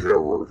terror.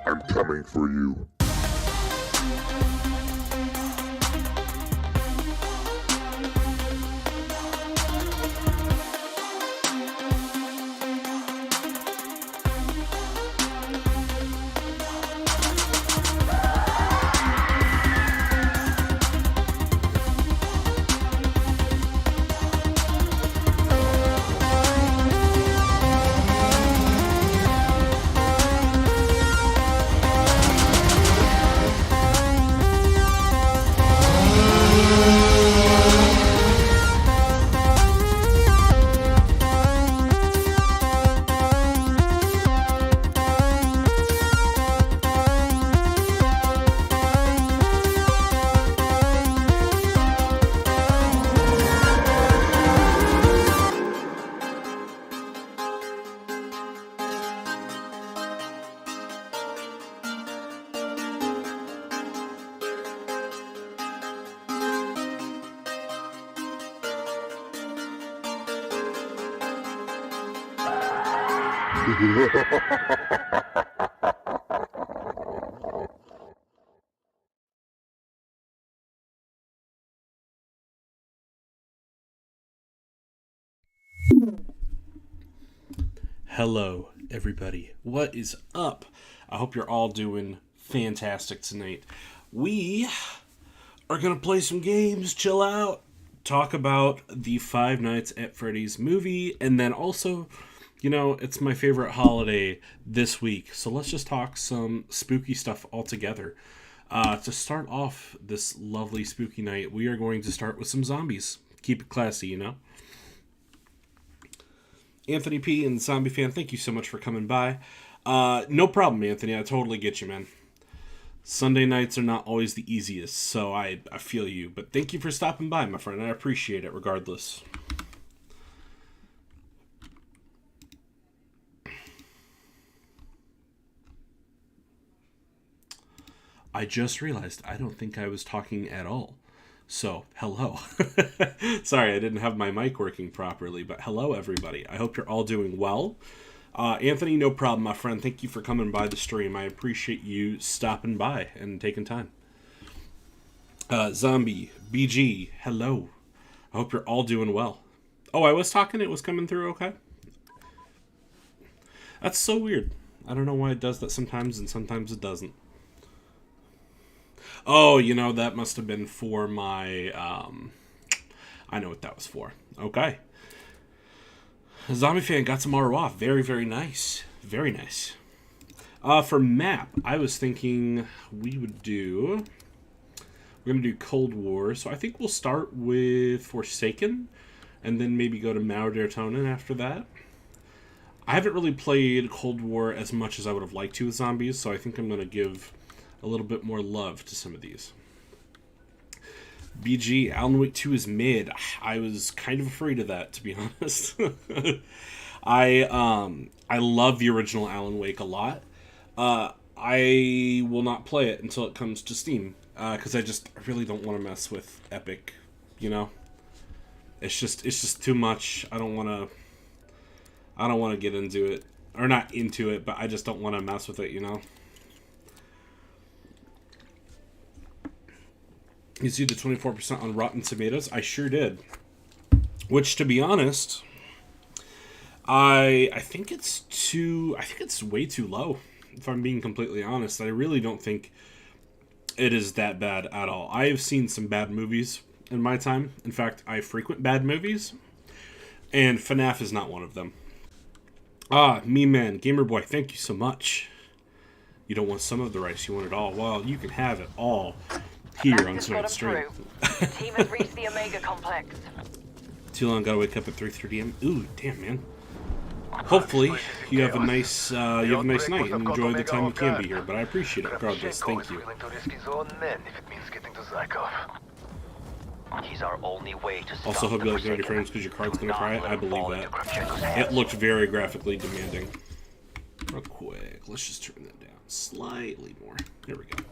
I'm coming for you. Hello, everybody. What is up? I hope you're all doing fantastic tonight. We are going to play some games, chill out, talk about the Five Nights at Freddy's movie, and then also, it's my favorite holiday this week, so let's just talk some spooky stuff all together. To start off this lovely spooky night, we are going to start with some zombies. Keep it classy, Anthony P. and Zombie Fan, thank you so much for coming by. No problem, Anthony. I totally get you, man. Sunday nights are not always the easiest, so I feel you. But thank you for stopping by, my friend. I appreciate it regardless. I just realized I don't think I was talking at all. So, hello. Sorry, I didn't have my mic working properly, but hello, everybody. I hope you're all doing well. Anthony, no problem, my friend. Thank you for coming by the stream. I appreciate you stopping by and taking time. Zombie, BG, hello. I hope you're all doing well. Oh, I was talking. It was coming through okay? That's so weird. I don't know why it does that sometimes and sometimes it doesn't. Oh, that must have been for my, I know what that was for. Okay. Zombie Fan got some RO off. Very, very nice. Very nice. For map, I was thinking we're going to do Cold War. So I think we'll start with Forsaken, and then maybe go to Mauerdertonen after that. I haven't really played Cold War as much as I would have liked to with zombies, so I think I'm going to give a little bit more love to some of these. BG, Alan Wake 2 is mid. I was kind of afraid of that, to be honest. I love the original Alan Wake a lot. I will not play it until it comes to Steam, because I really don't want to mess with Epic, It's just too much. I don't want to get into it. or not into it, but I just don't want to mess with it, you know? You see the 24% on Rotten Tomatoes? I sure did. Which, to be honest, I think it's way too low, if I'm being completely honest. I really don't think it is that bad at all. I have seen some bad movies in my time. In fact, I frequent bad movies, and FNAF is not one of them. Me man, Gamer Boy, thank you so much. You don't want some of the rice, you want it all. Well, you can have it all here on tonight's stream. Team has reached the Omega complex. Too long, gotta wake up at 3:30 a.m. Ooh, damn, man. Hopefully, you have a nice night and enjoy the time you can be here. But I appreciate it regardless. Thank you. He's our only way to stop. Also, hope you like 30 frames because your card's gonna cry. I believe that. It looked very graphically demanding. Real quick, let's just turn that down slightly more. There we go.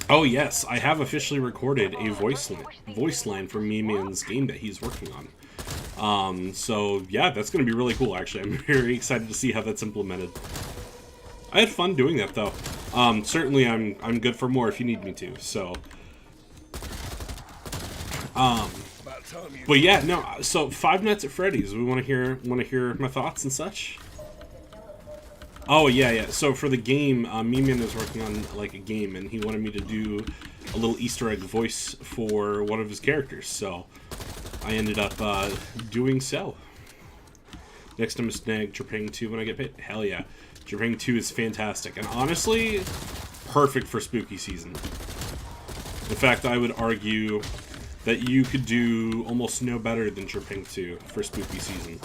Oh yes, I have officially recorded a voice line for Me Man's game that he's working on. So yeah, that's gonna be really cool. Actually, I'm very excited to see how that's implemented. I had fun doing that though. Certainly, I'm good for more if you need me to. So, but yeah, no. So Five Nights at Freddy's. We want to hear my thoughts and such. Oh yeah. So for the game, Me-Man is working on like a game, and he wanted me to do a little Easter egg voice for one of his characters. So I ended up doing so. Next time, snag Trepang 2 when I get paid. Hell yeah, Trepang 2 is fantastic, and honestly, perfect for spooky season. In fact, I would argue that you could do almost no better than Trepang 2 for spooky season.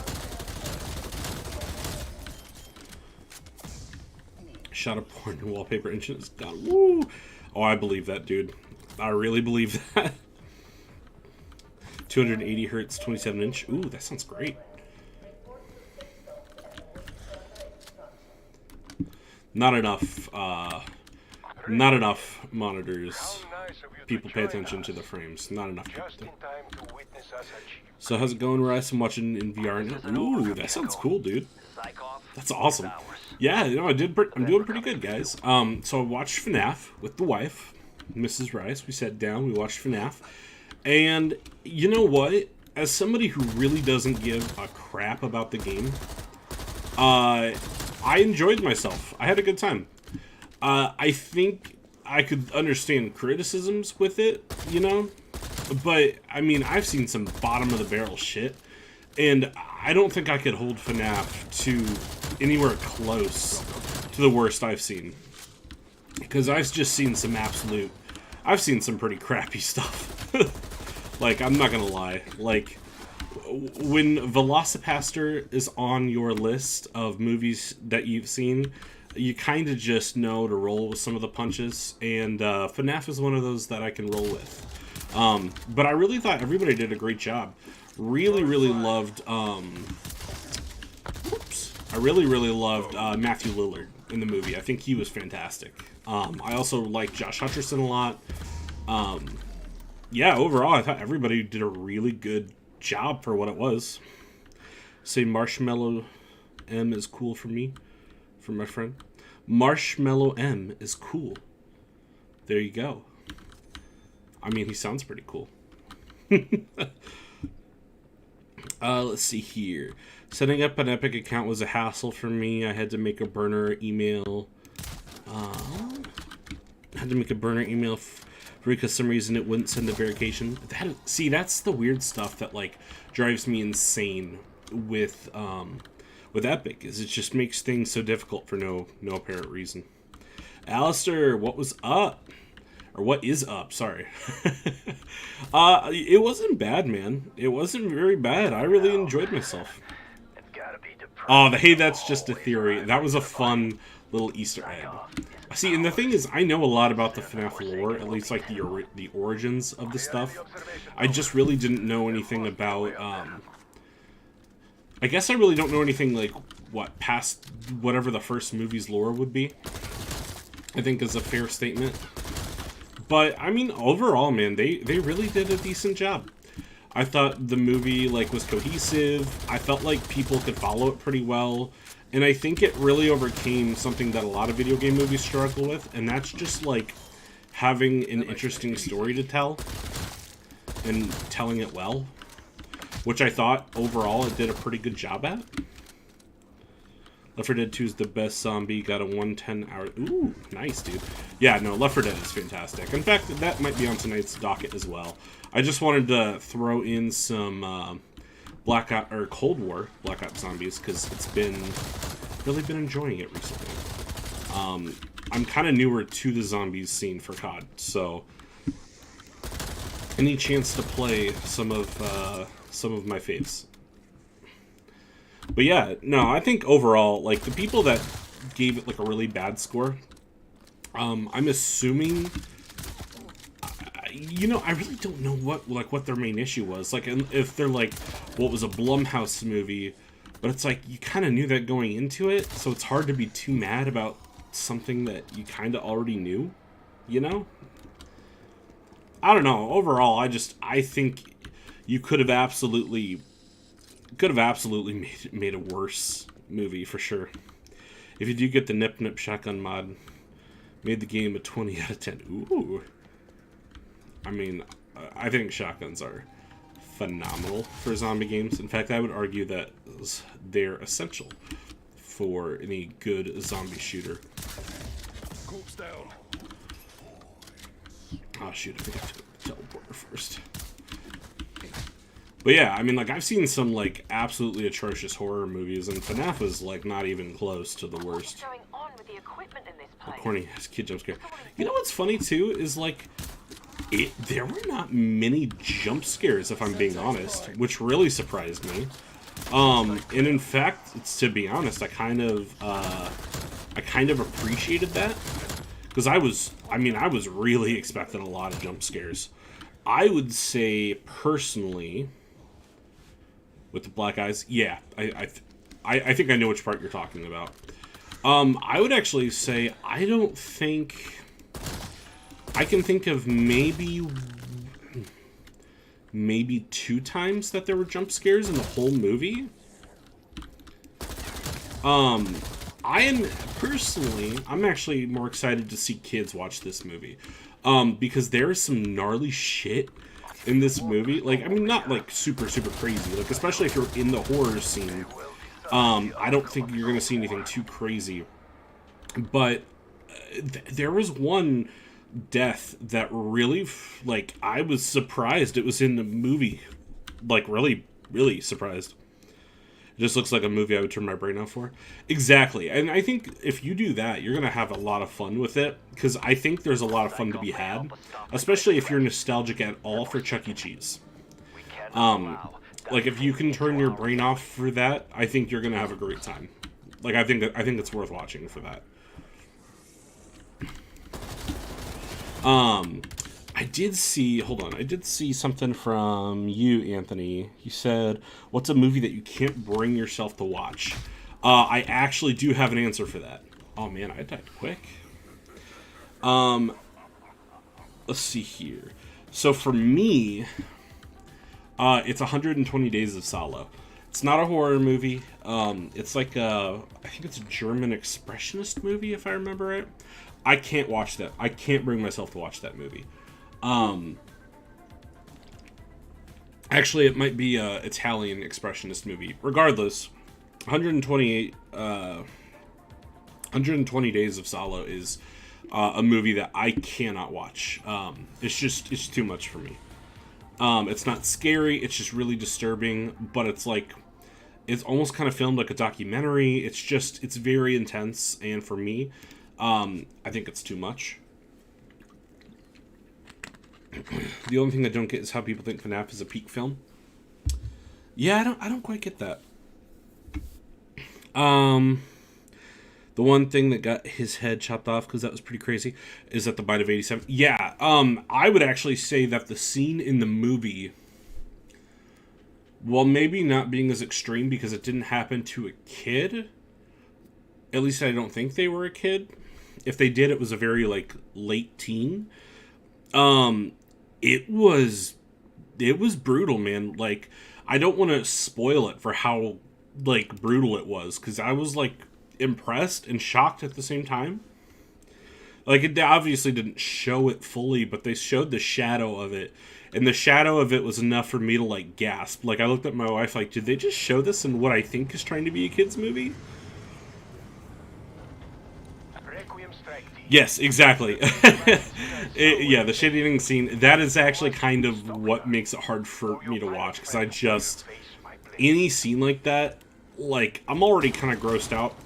Shot of porn and wallpaper inches. God, woo! Oh, I believe that, dude. I really believe that. 280 hertz, 27 inch. Ooh, that sounds great. Not enough monitors. People pay attention to the frames. Not enough people do. So how's it going, Rice? I'm watching in VR now. Ooh, that sounds cool, dude. That's awesome. Yeah, you know, I'm doing pretty good, guys. So I watched FNAF with the wife, Mrs. Rice. We sat down, we watched FNAF. And you know what? As somebody who really doesn't give a crap about the game, I enjoyed myself. I had a good time. I think I could understand criticisms with it, you know? But, I mean, I've seen some bottom-of-the-barrel shit, and I don't think I could hold FNAF to anywhere close to the worst I've seen. Because I've just seen some I've seen some pretty crappy stuff. Like, I'm not gonna lie. Like, when Velocipaster is on your list of movies that you've seen, you kind of just know to roll with some of the punches, and FNAF is one of those that I can roll with. But I really thought everybody did a great job. Really loved, I really loved Matthew Lillard in the movie. I think he was fantastic. I also liked Josh Hutcherson a lot. Yeah, overall, I thought everybody did a really good job for what it was. Say Marshmallow M is cool for me, for my friend. Marshmallow M is cool. There you go. I mean, he sounds pretty cool. Let's see here. Setting up an Epic account was a hassle for me. I had to make a burner email. Because some reason it wouldn't send the verification. See, that's the weird stuff that like drives me insane with Epic, is it just makes things so difficult for no apparent reason. Alistair, what was up? Or what is up, sorry. It wasn't bad, man. It wasn't very bad. I really enjoyed myself. Oh, hey, that's just a theory. That was a fun little Easter egg. See, and the thing is, I know a lot about the FNAF lore, at least like the origins of the stuff. I just really didn't know anything about, I guess I really don't know anything like, past whatever the first movie's lore would be. I think is a fair statement. But, I mean, overall, man, they really did a decent job. I thought the movie, like, was cohesive. I felt like people could follow it pretty well. And I think it really overcame something that a lot of video game movies struggle with, and that's just, like, having an interesting story to tell and telling it well, which I thought overall it did a pretty good job at. Left 4 Dead 2 is the best zombie, got a 110 hour. Ooh, nice, dude. Yeah, no, Left 4 Dead is fantastic. In fact, that might be on tonight's docket as well. I just wanted to throw in some Black Ops or Cold War Black Ops Zombies because it's really been enjoying it recently. I'm kind of newer to the zombies scene for COD, so any chance to play some of my faves. But yeah, no, I think overall, like, the people that gave it like a really bad score, I'm assuming, you know, I really don't know what their main issue was. Like, if they're like, well, it was a Blumhouse movie, but it's like you kind of knew that going into it, so it's hard to be too mad about something that you kind of already knew, you know? I don't know. Overall, I think you could have absolutely made a worse movie for sure. If you do get the Nip Nip Shotgun mod, made the game a 20 out of 10. Ooh. I mean, I think shotguns are phenomenal for zombie games. In fact, I would argue that they're essential for any good zombie shooter. Oh shoot, I think I have to go to the teleporter first. But yeah, I mean, like, I've seen some, like, absolutely atrocious horror movies, and FNAF is, like, not even close to the worst. What's going on with the equipment in this place? Corny ass kid jump scare. You know what's funny too is, like, there were not many jump scares, if I'm being honest, which really surprised me. And in fact, to be honest, I kind of appreciated that, because I was really expecting a lot of jump scares. I would say personally, with the black eyes, yeah, I think I know which part you're talking about. I would actually say I don't think I can think of maybe 2 times that there were jump scares in the whole movie. I'm actually more excited to see kids watch this movie, because there is some gnarly shit in this movie. Like, I mean, not like super crazy, like, especially if you're in the horror scene. I don't think you're gonna see anything too crazy, but there was one death that really, like, I was surprised it was in the movie. Like, really surprised. It just looks like a movie I would turn my brain off for. Exactly. And I think if you do that, you're going to have a lot of fun with it, because I think there's a lot of fun to be had, especially if you're nostalgic at all for Chuck E. Cheese. Like, if you can turn your brain off for that, I think you're going to have a great time. Like, I think it's worth watching for that. I did see something from you, Anthony. You said, what's a movie that you can't bring yourself to watch? I actually do have an answer for that. Oh man, I typed quick. Let's see here. So for me, it's 120 Days of Solo. It's not a horror movie. It's like I think it's a German expressionist movie, if I remember it. I can't watch that. I can't bring myself to watch that movie. Actually, it might be a Italian expressionist movie. Regardless, 120 Days of Solo is a movie that I cannot watch. It's too much for me. It's not scary. It's just really disturbing. But it's almost kind of filmed like a documentary. It's very intense, and for me, I think it's too much. The only thing I don't get is how people think FNAF is a peak film. Yeah, I don't quite get that. The one thing that got his head chopped off, because that was pretty crazy, is at the Bite of 87. Yeah, I would actually say that the scene in the movie, while maybe not being as extreme because it didn't happen to a kid, at least I don't think they were a kid. If they did, it was a very, like, late teen. It was it was brutal, man. Like, I don't want to spoil it for how, like, brutal it was, because I was, like, impressed and shocked at the same time. Like, it obviously didn't show it fully, but they showed the shadow of it. And the shadow of it was enough for me to, like, gasp. Like, I looked at my wife like, did they just show this in what I think is trying to be a kid's movie? Yes, exactly. Yeah, the shit-eating scene, that is actually kind of what makes it hard for me to watch. Because I just, any scene like that, like, I'm already kind of grossed out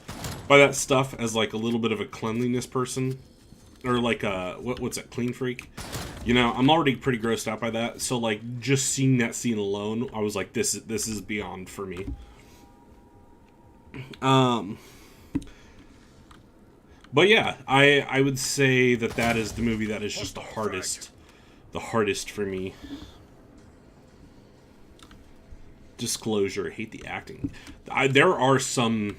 by that stuff as, like, a little bit of a cleanliness person. Or, like, what's it, clean freak? You know, I'm already pretty grossed out by that. So, like, just seeing that scene alone, I was like, this is beyond for me. But yeah, I would say that is the movie that is just the hardest for me. Disclosure, I hate the acting. There are some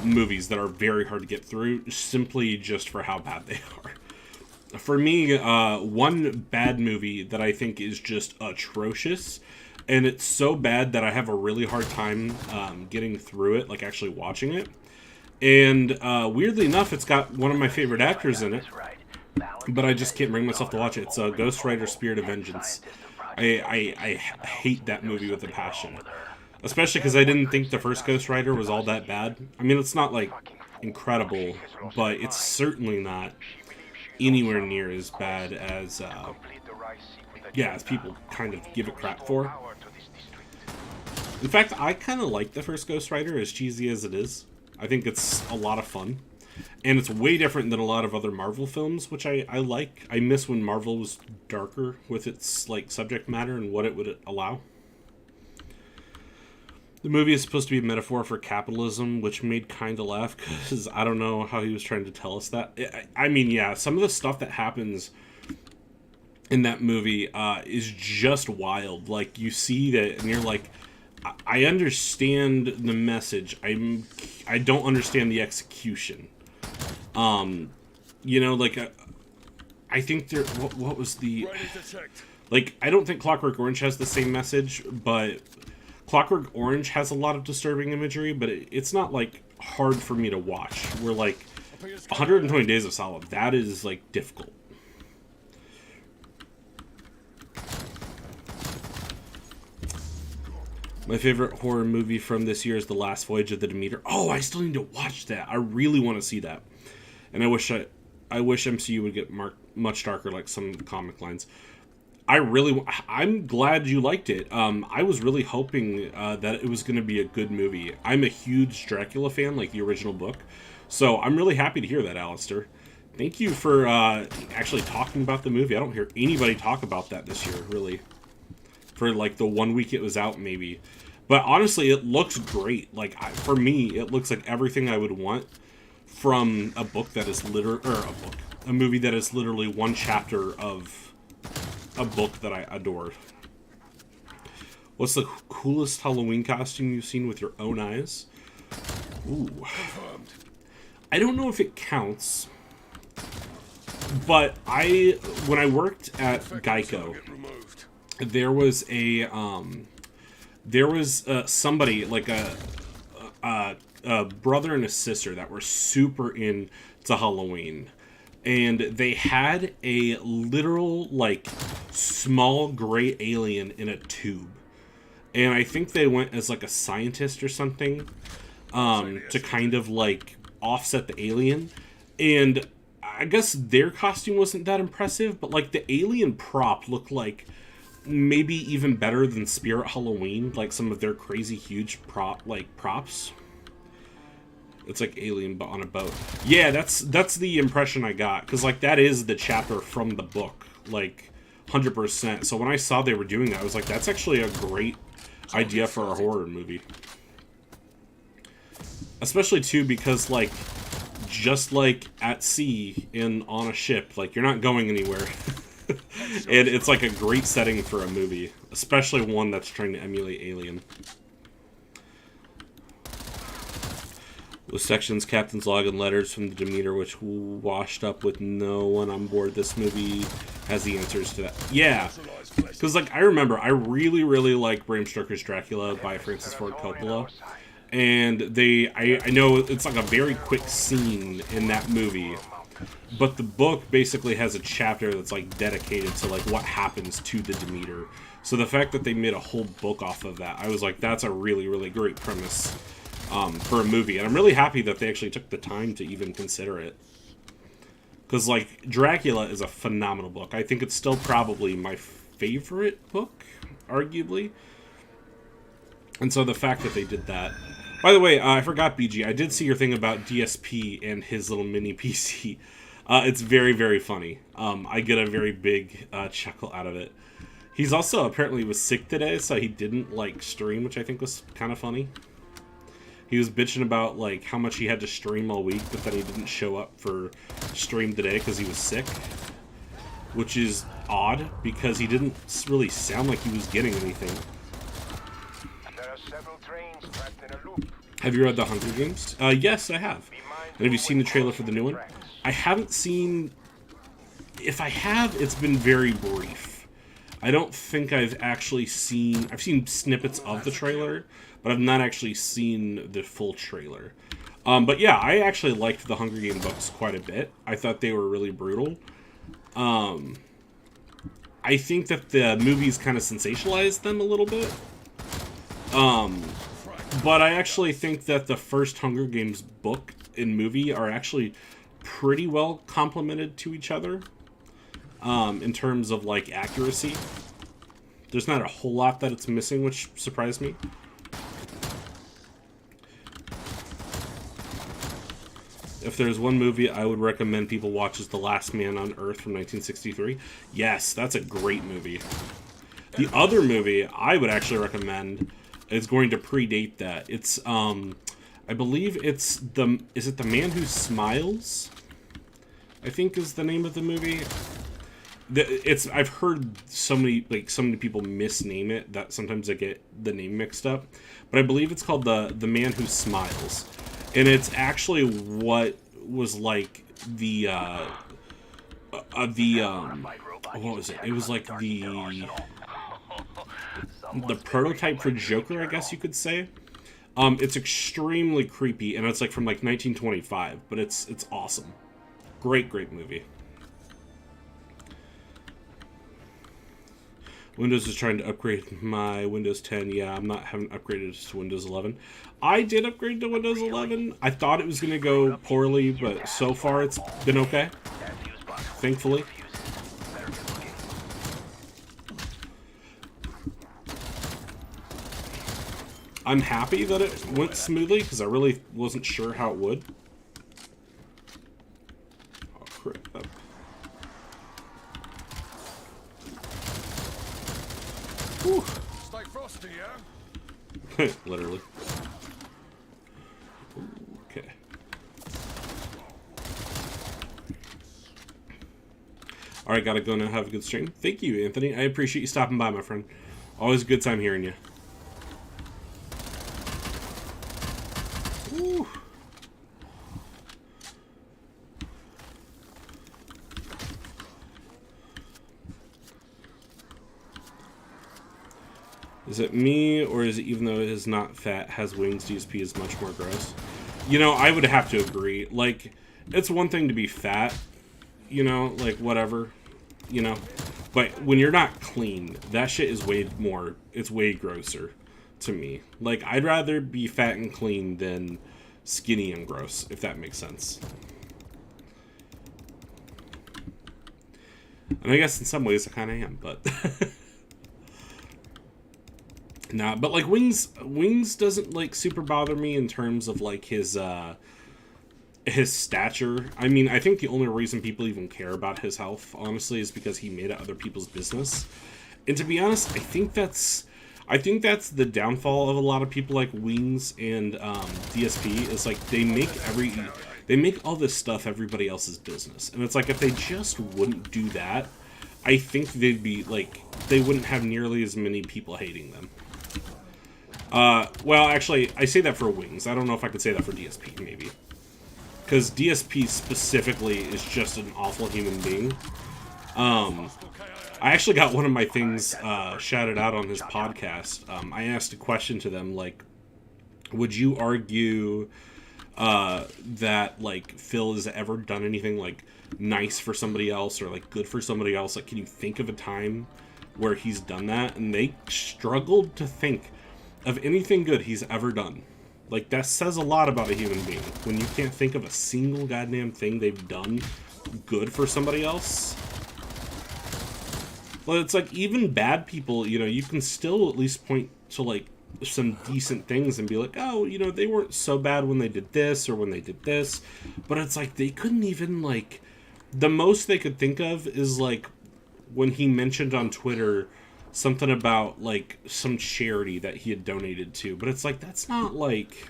movies that are very hard to get through simply just for how bad they are. For me, one bad movie that I think is just atrocious, and it's so bad that I have a really hard time getting through it, like actually watching it. And weirdly enough, it's got one of my favorite actors in it, but I just can't bring myself to watch it. It's Ghost Rider: Spirit of Vengeance. I hate that movie with a passion. Especially because I didn't think the first Ghost Rider was all that bad. I mean, it's not, like, incredible, but it's certainly not anywhere near as bad as, as people kind of give it crap for. In fact, I kind of like the first Ghost Rider, as cheesy as it is. I think it's a lot of fun. And it's way different than a lot of other Marvel films, which I like. I miss when Marvel was darker with its, like, subject matter and what it would allow. The movie is supposed to be a metaphor for capitalism, which made kind of laugh, because I don't know how he was trying to tell us that. I mean, yeah, some of the stuff that happens in that movie is just wild. Like, you see that, and you're like, I understand the message. I don't understand the execution. You know, like, I think there, what was the, like, I don't think Clockwork Orange has the same message, but Clockwork Orange has a lot of disturbing imagery, but it's not, like, hard for me to watch. Where, like, 120 Days of Solid, that is, like, difficult. My favorite horror movie from this year is The Last Voyage of the Demeter. Oh, I still need to watch that. I really want to see that. And I wish MCU would get much darker, like some of the comic lines. I'm glad you liked it. I was really hoping that it was going to be a good movie. I'm a huge Dracula fan, like the original book. So I'm really happy to hear that, Alistair. Thank you for actually talking about the movie. I don't hear anybody talk about that this year, really. For, like, the 1 week it was out, maybe. But honestly, it looks great. Like, for me, it looks like everything I would want from a book that is a movie that is literally one chapter of a book that I adore. What's the coolest Halloween costume you've seen with your own eyes? Ooh. I don't know if it counts, but when I worked at Geico, there was somebody, like a brother and a sister that were super into Halloween. And they had a literal, like, small gray alien in a tube. And I think they went as, like, a scientist or something to kind of, like, offset the alien. And I guess their costume wasn't that impressive, but, like, the alien prop looked like maybe even better than Spirit Halloween, like some of their crazy huge props. It's like Alien, but on a boat. Yeah, that's the impression I got, because, like, that is the chapter from the book, like, 100%. So when I saw they were doing that, I was like, that's actually a great idea for a horror movie. Especially, too, because, like, just like at sea and on a ship, like, you're not going anywhere. And it's, like, a great setting for a movie, especially one that's trying to emulate Alien. With sections, captain's log, and letters from the Demeter, which washed up with no one on board. This movie has the answers to that. Yeah, because like I remember, I really like Bram Stoker's Dracula by Francis Ford Coppola, and I know it's like a very quick scene in that movie, but the book basically has a chapter that's like dedicated to like what happens to the Demeter. So the fact that they made a whole book off of that, I was like, that's a really great premise for a movie, and I'm really happy that they actually took the time to even consider it. Because, like, Dracula is a phenomenal book. I think it's still probably my favorite book, arguably. And so the fact that they did that... By the way, I forgot, BG, I did see your thing about DSP and his little mini PC. It's very funny. I get a very big chuckle out of it. He's also apparently was sick today, so he didn't, like, stream, which I think was kind of funny. He was bitching about, like, how much he had to stream all week, but then he didn't show up for stream today because he was sick. Which is odd, because he didn't really sound like he was getting anything. There are several trains trapped in a loop. Have you read The Hunger Games? Yes, I have. And have you seen the trailer for the new one? I haven't seen... If I have, it's been very brief. I don't think I've actually seen... I've seen snippets of the trailer, but I've not actually seen the full trailer. But yeah, I actually liked the Hunger Games books quite a bit. I thought they were really brutal. I think that the movies kind of sensationalized them a little bit. But I actually think that the first Hunger Games book and movie are actually pretty well complemented to each other. In terms of, like, accuracy. There's not a whole lot that it's missing, which surprised me. If there's one movie I would recommend people watch is The Last Man on Earth from 1963. Yes, that's a great movie. The other movie I would actually recommend is going to predate that. It's, I believe it's is it The Man Who Smiles? I think is the name of the movie. I've heard so many people misname it that sometimes I get the name mixed up. But I believe it's called The Man Who Smiles. And it's actually what was like the what was it? It was like the prototype for Joker, I guess you could say. It's extremely creepy, and it's like from like 1925, but it's awesome. Great movie. Windows is trying to upgrade my Windows 10. Yeah, haven't upgraded to Windows 11. I did upgrade to Windows 11. I thought it was going to go poorly, but so far it's been okay. Thankfully. I'm happy that it went smoothly, because I really wasn't sure how it would. Oh, crap. Whew. Stay frosty, yeah? Literally. Okay. Alright, gotta go now. Have a good stream. Thank you, Anthony. I appreciate you stopping by, my friend. Always a good time hearing you. Whew. Is it me, or is it even though it is not fat, has wings, DSP is much more gross? You know, I would have to agree. Like, it's one thing to be fat, you know, like, whatever, you know. But when you're not clean, that shit is way more, it's way grosser to me. Like, I'd rather be fat and clean than skinny and gross, if that makes sense. And I guess in some ways I kind of am, but... Nah, but like Wings doesn't like super bother me in terms of like his stature. I mean, I think the only reason people even care about his health, honestly, is because he made it other people's business. And to be honest, I think that's the downfall of a lot of people like Wings and DSP, is like they make all this stuff everybody else's business. And it's like if they just wouldn't do that, I think they'd be like they wouldn't have nearly as many people hating them. Well, actually, I say that for Wings. I don't know if I could say that for DSP, maybe. Because DSP specifically is just an awful human being. I actually got one of my things shouted out on his podcast. I asked a question to them, like, would you argue that, like, Phil has ever done anything, like, nice for somebody else or, like, good for somebody else? Like, can you think of a time where he's done that? And they struggled to think of anything good he's ever done. Like, that says a lot about a human being. When you can't think of a single goddamn thing they've done good for somebody else. Well, it's like, even bad people, you know, you can still at least point to, like, some decent things and be like, oh, you know, they weren't so bad when they did this or when they did this. But it's like, they couldn't even, like, the most they could think of is, like, when he mentioned on Twitter something about, like, some charity that he had donated to. But it's like, that's not, like...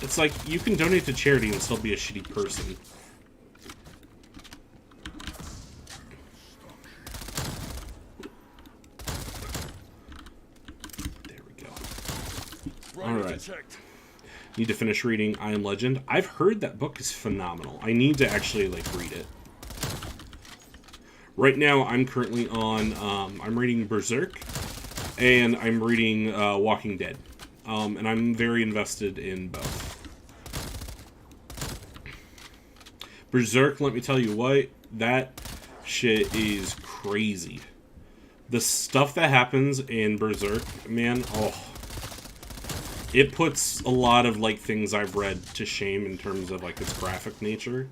It's like, you can donate to charity and still be a shitty person. There we go. Alright. Need to finish reading I Am Legend. I've heard that book is phenomenal. I need to actually, like, read it. Right now, I'm currently on, I'm reading Berserk, and I'm reading Walking Dead. And I'm very invested in both. Berserk, let me tell you what, that shit is crazy. The stuff that happens in Berserk, man, oh. It puts a lot of, like, things I've read to shame in terms of, like, its graphic nature.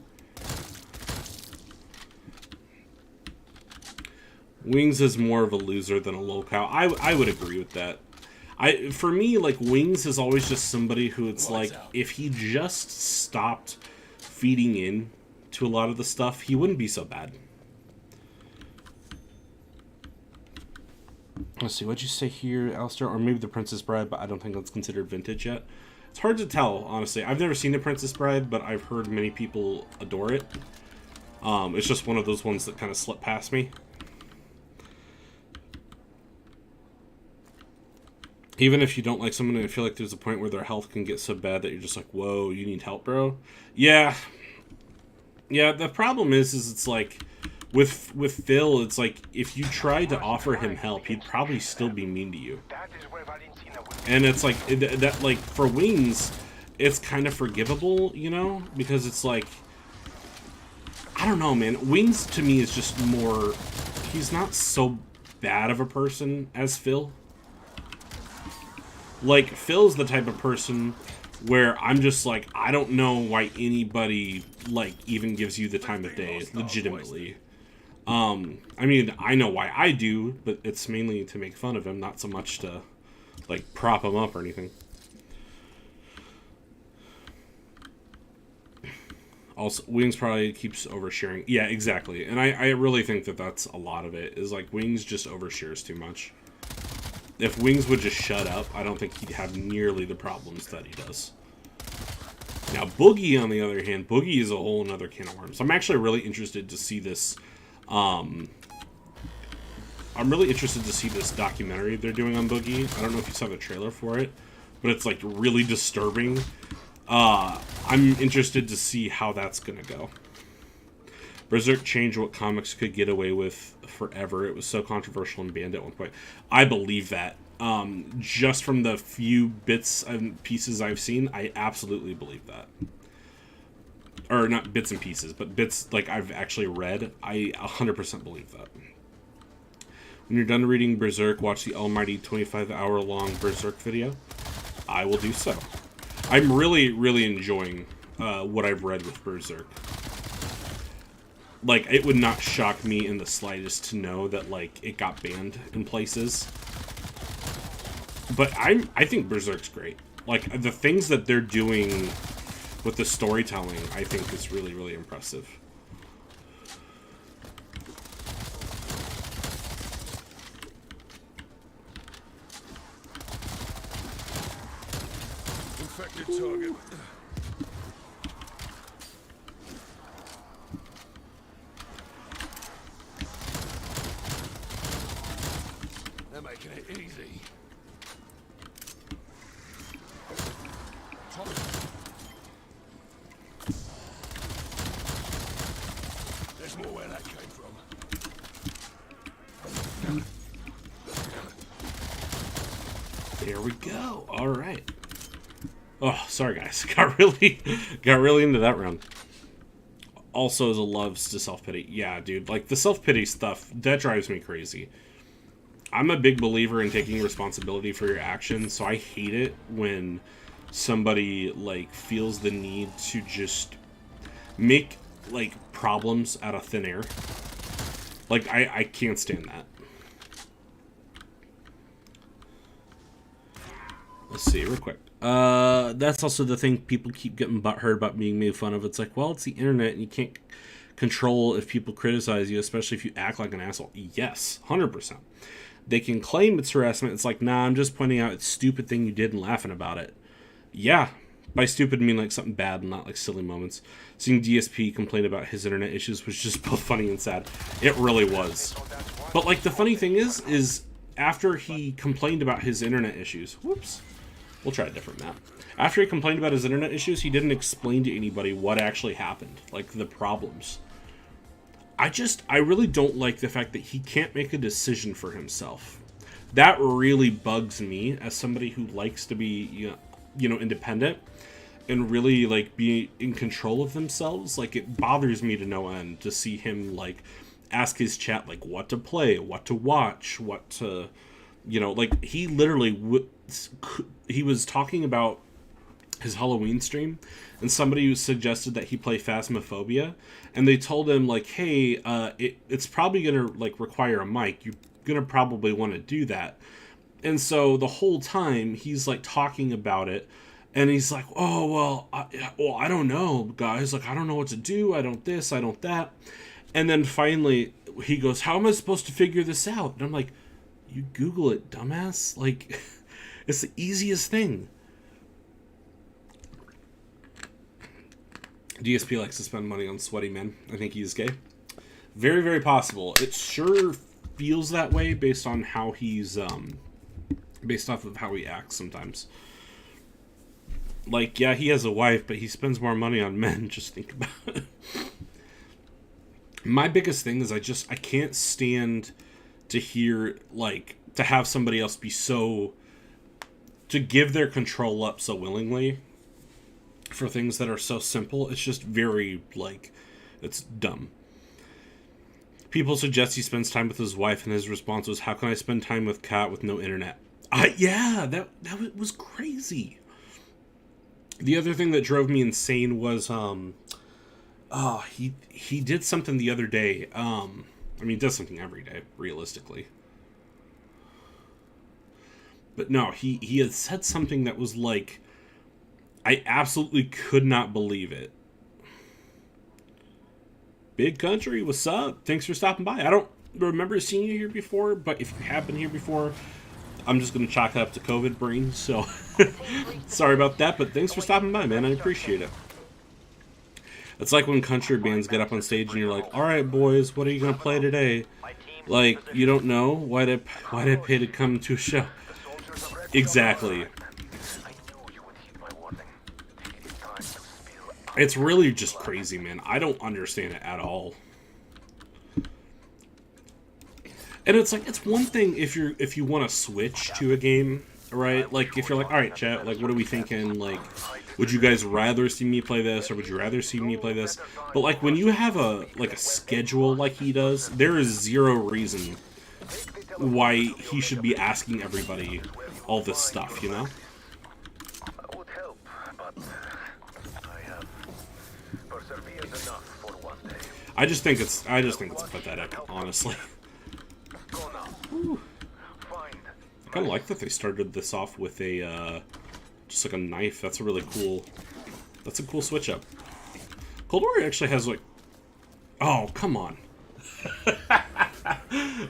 Wings is more of a loser than a locale. I would agree with that. For me, like, Wings is always just somebody who it's like, if he just stopped feeding in to a lot of the stuff, he wouldn't be so bad. Let's see, what'd you say here, Alistair? Or maybe The Princess Bride, but I don't think that's considered vintage yet. It's hard to tell, honestly. I've never seen The Princess Bride, but I've heard many people adore it. It's just one of those ones that kind of slipped past me. Even if you don't like someone, I feel like there's a point where their health can get so bad that you're just like, whoa, you need help, bro? Yeah. Yeah, the problem is it's like, with Phil, it's like, if you tried to offer him help, he'd probably still be mean to you. And it's like, that like, for Wings, it's kind of forgivable, you know? Because it's like, I don't know, man. Wings, to me, is just more, he's not so bad of a person as Phil. Like, Phil's the type of person where I'm just like, I don't know why anybody, like, even gives you the time of day, legitimately. I mean, I know why I do, but it's mainly to make fun of him, not so much to, like, prop him up or anything. Also, Wings probably keeps oversharing. Yeah, exactly. And I really think that that's a lot of it, is, like, Wings just overshares too much. If Wings would just shut up, I don't think he'd have nearly the problems that he does. Now, Boogie, on the other hand, Boogie is a whole nother can of worms. I'm actually really interested to see this. I'm really interested to see this documentary they're doing on Boogie. I don't know if you saw the trailer for it, but it's, like, really disturbing. I'm interested to see how that's gonna go. Berserk changed what comics could get away with forever. It was so controversial and banned at one point. I believe that. Just from the few bits and pieces I've seen, I absolutely believe that. Or not bits and pieces, but bits like I've actually read. I 100% believe that. When you're done reading Berserk, watch the almighty 25-hour-long Berserk video. I will do so. I'm really, really enjoying what I've read with Berserk. Like, it would not shock me in the slightest to know that, like, it got banned in places. But I think Berserk's great. Like, the things that they're doing with the storytelling, I think is really, really impressive. Infected target. They're making it easy. There's more where that came from. There we go. All right. Oh, sorry guys. Got really into that round. Also, loves to self-pity. Yeah, dude. Like, the self-pity stuff, that drives me crazy. I'm a big believer in taking responsibility for your actions, so I hate it when somebody, like, feels the need to just make, like, problems out of thin air. Like, I can't stand that. Let's see, real quick. That's also the thing people keep getting butthurt about being made fun of. It's like, well, it's the internet, and you can't control if people criticize you, especially if you act like an asshole. Yes, 100%. They can claim it's harassment. It's like, nah, I'm just pointing out it's a stupid thing you did and laughing about it. Yeah, by stupid I mean like something bad and not like silly moments. Seeing DSP complain about his internet issues was just both funny and sad. It really was. But like the funny thing is after he complained about his internet issues, whoops, we'll try a different map. After he complained about his internet issues, he didn't explain to anybody what actually happened, like the problems. I really don't like the fact that he can't make a decision for himself. That really bugs me as somebody who likes to be, you know, independent and really like be in control of themselves. Like, it bothers me to no end to see him like ask his chat like what to play, what to watch, what to, you know, like he literally he was talking about his Halloween stream, and somebody suggested that he play Phasmophobia, and they told him like, hey, it's probably gonna like require a mic. You're gonna probably want to do that. And so the whole time he's like talking about it, and he's like, oh well, I don't know, guys. Like, I don't know what to do. I don't this. I don't that. And then finally he goes, how am I supposed to figure this out? And I'm like, you Google it, dumbass. Like, it's the easiest thing. DSP likes to spend money on sweaty men. I think he's gay. Very, very possible. It sure feels that way based on how he's, based off of how he acts sometimes. Like, yeah, he has a wife, but he spends more money on men. Just think about it. My biggest thing is I can't stand to hear, like, to have somebody else be so, to give their control up so willingly for things that are so simple. It's just very, like, it's dumb. People suggest he spends time with his wife, and his response was, how can I spend time with Kat with no internet? Yeah, that was crazy. The other thing that drove me insane was, he did something the other day. I mean, he does something every day, realistically. But no, he had said something that was like, I absolutely could not believe it. Big Country, what's up? Thanks for stopping by. I don't remember seeing you here before, but if you have been here before, I'm just going to chalk it up to COVID brain, so sorry about that, but thanks for stopping by, man. I appreciate it. It's like when country bands get up on stage and you're like, all right, boys, what are you going to play today? Like, you don't know? Why'd I pay to come to a show? Exactly. It's really just crazy, man. I don't understand it at all. And it's like, it's one thing if you want to switch to a game, right? Like, if you're like, all right, chat, like, what are we thinking? Like, would you guys rather see me play this, or would you rather see me play this? But like, when you have a schedule like he does, there is zero reason why he should be asking everybody all this stuff, you know? Would help, but I have persevered enough for one day. I just think it's pathetic, honestly. I kind of like that they started this off with a just like a knife. That's a really cool. That's a cool switch up. Cold War actually has like. Oh, come on.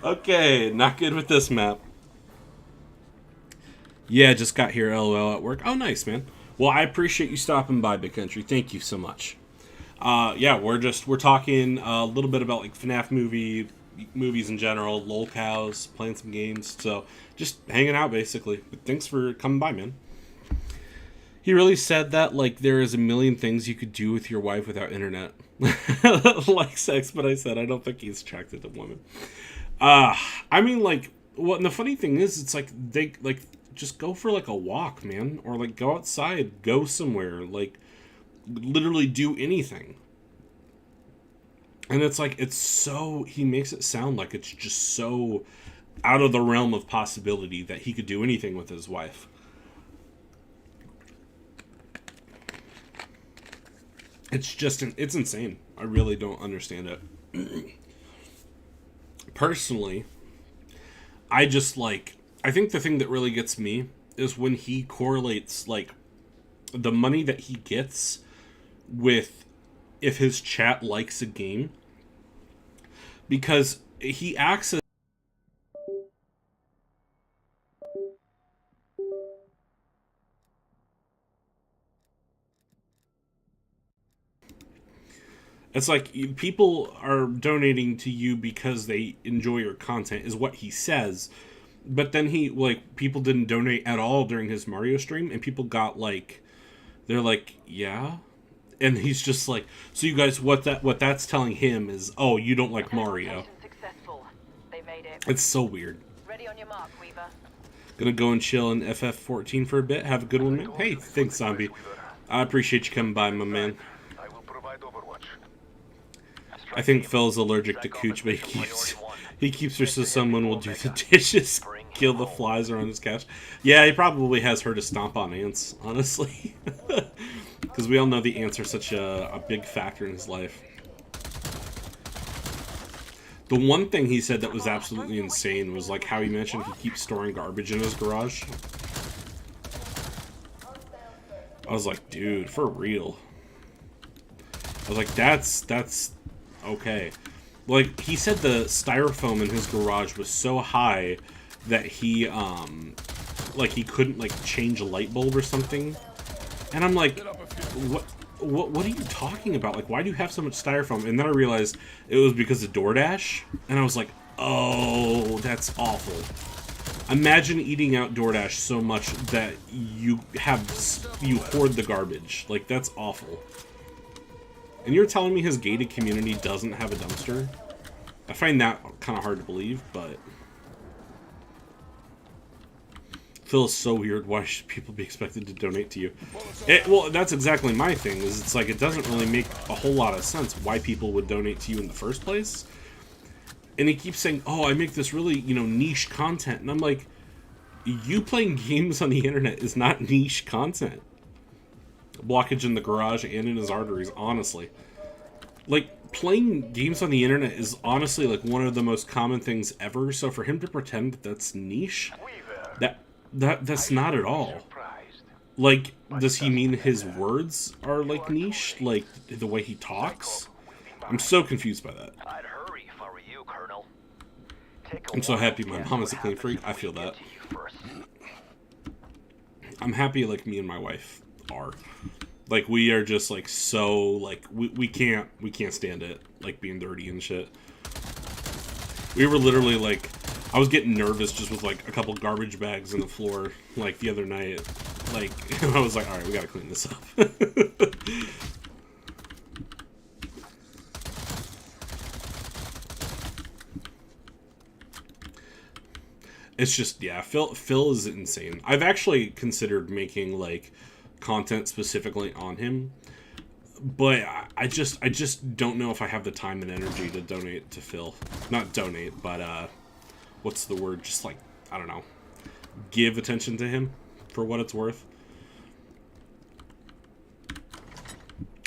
Okay, not good with this map. Yeah, just got here, LOL, at work. Oh, nice, man. Well, I appreciate you stopping by, Big Country. Thank you so much. Yeah, we're talking a little bit about like FNAF movies in general, lolcows, playing some games. So just hanging out, basically. But thanks for coming by, man. He really said that like there is a million things you could do with your wife without internet. Like sex, but I said I don't think he's attracted to women. I mean, like, well, and the funny thing is, it's like, they, like, just go for, like, a walk, man. Or, like, go outside, go somewhere, like, literally do anything. And it's like, it's so, he makes it sound like it's just so out of the realm of possibility that he could do anything with his wife. It's just, it's insane. I really don't understand it. Personally, I just, like, I think the thing that really gets me is when he correlates, like, the money that he gets with if his chat likes a game. Because he acts as it's like people are donating to you because they enjoy your content is what he says. But then he, like, people didn't donate at all during his Mario stream, and people got, like, they're like, yeah? And he's just like, so you guys, what that's telling him is, oh, you don't like Mario. Successful. They made it. It's so weird. Ready on your mark, Weaver. Gonna go and chill in FF14 for a bit. Have a good one, man. Hey, thanks, Zombie. I appreciate you coming by, my man. I will provide overwatch. I think Phil's allergic to cooch, but he keeps her so someone will do the dishes, kill the flies around his couch. Yeah, he probably has her to stomp on ants, honestly. Because we all know the ants are such a big factor in his life. The one thing he said that was absolutely insane was, like, how he mentioned he keeps storing garbage in his garage. I was like, dude, for real. I was like, that's okay. Like, he said the styrofoam in his garage was so high that he, like, he couldn't, like, change a light bulb or something. And I'm like, what are you talking about? Like, why do you have so much styrofoam? And then I realized it was because of DoorDash. And I was like, oh, that's awful. Imagine eating out DoorDash so much that you hoard the garbage. Like, that's awful. And you're telling me his gated community doesn't have a dumpster? I find that kind of hard to believe, but... Phil is so weird. Why should people be expected to donate to you? Well, that's exactly my thing. Is it's like it doesn't really make a whole lot of sense why people would donate to you in the first place. And he keeps saying, "Oh, I make this really, niche content," and I'm like, "You playing games on the internet is not niche content." Blockage in the garage and in his arteries, honestly. Like, playing games on the internet is honestly like one of the most common things ever. So for him to pretend that that's niche, that's not at all. Like, does he mean his words are, like, niche? Like, the way he talks? I'm so confused by that. I'd hurry if I were you, Colonel. I'm so happy my mom is a clean freak. I feel that. I'm happy, like, me and my wife are. Like, we are just, like, so, like, we can't stand it, like, being dirty and shit. We were literally, like, I was getting nervous just with, like, a couple garbage bags on the floor, like, the other night. Like, I was like, alright, we gotta clean this up. It's just, yeah, Phil is insane. I've actually considered making, like, content specifically on him. But I just don't know if I have the time and energy to donate to Phil. Not donate, but, what's the word? Just, like, I don't know. Give attention to him for what it's worth.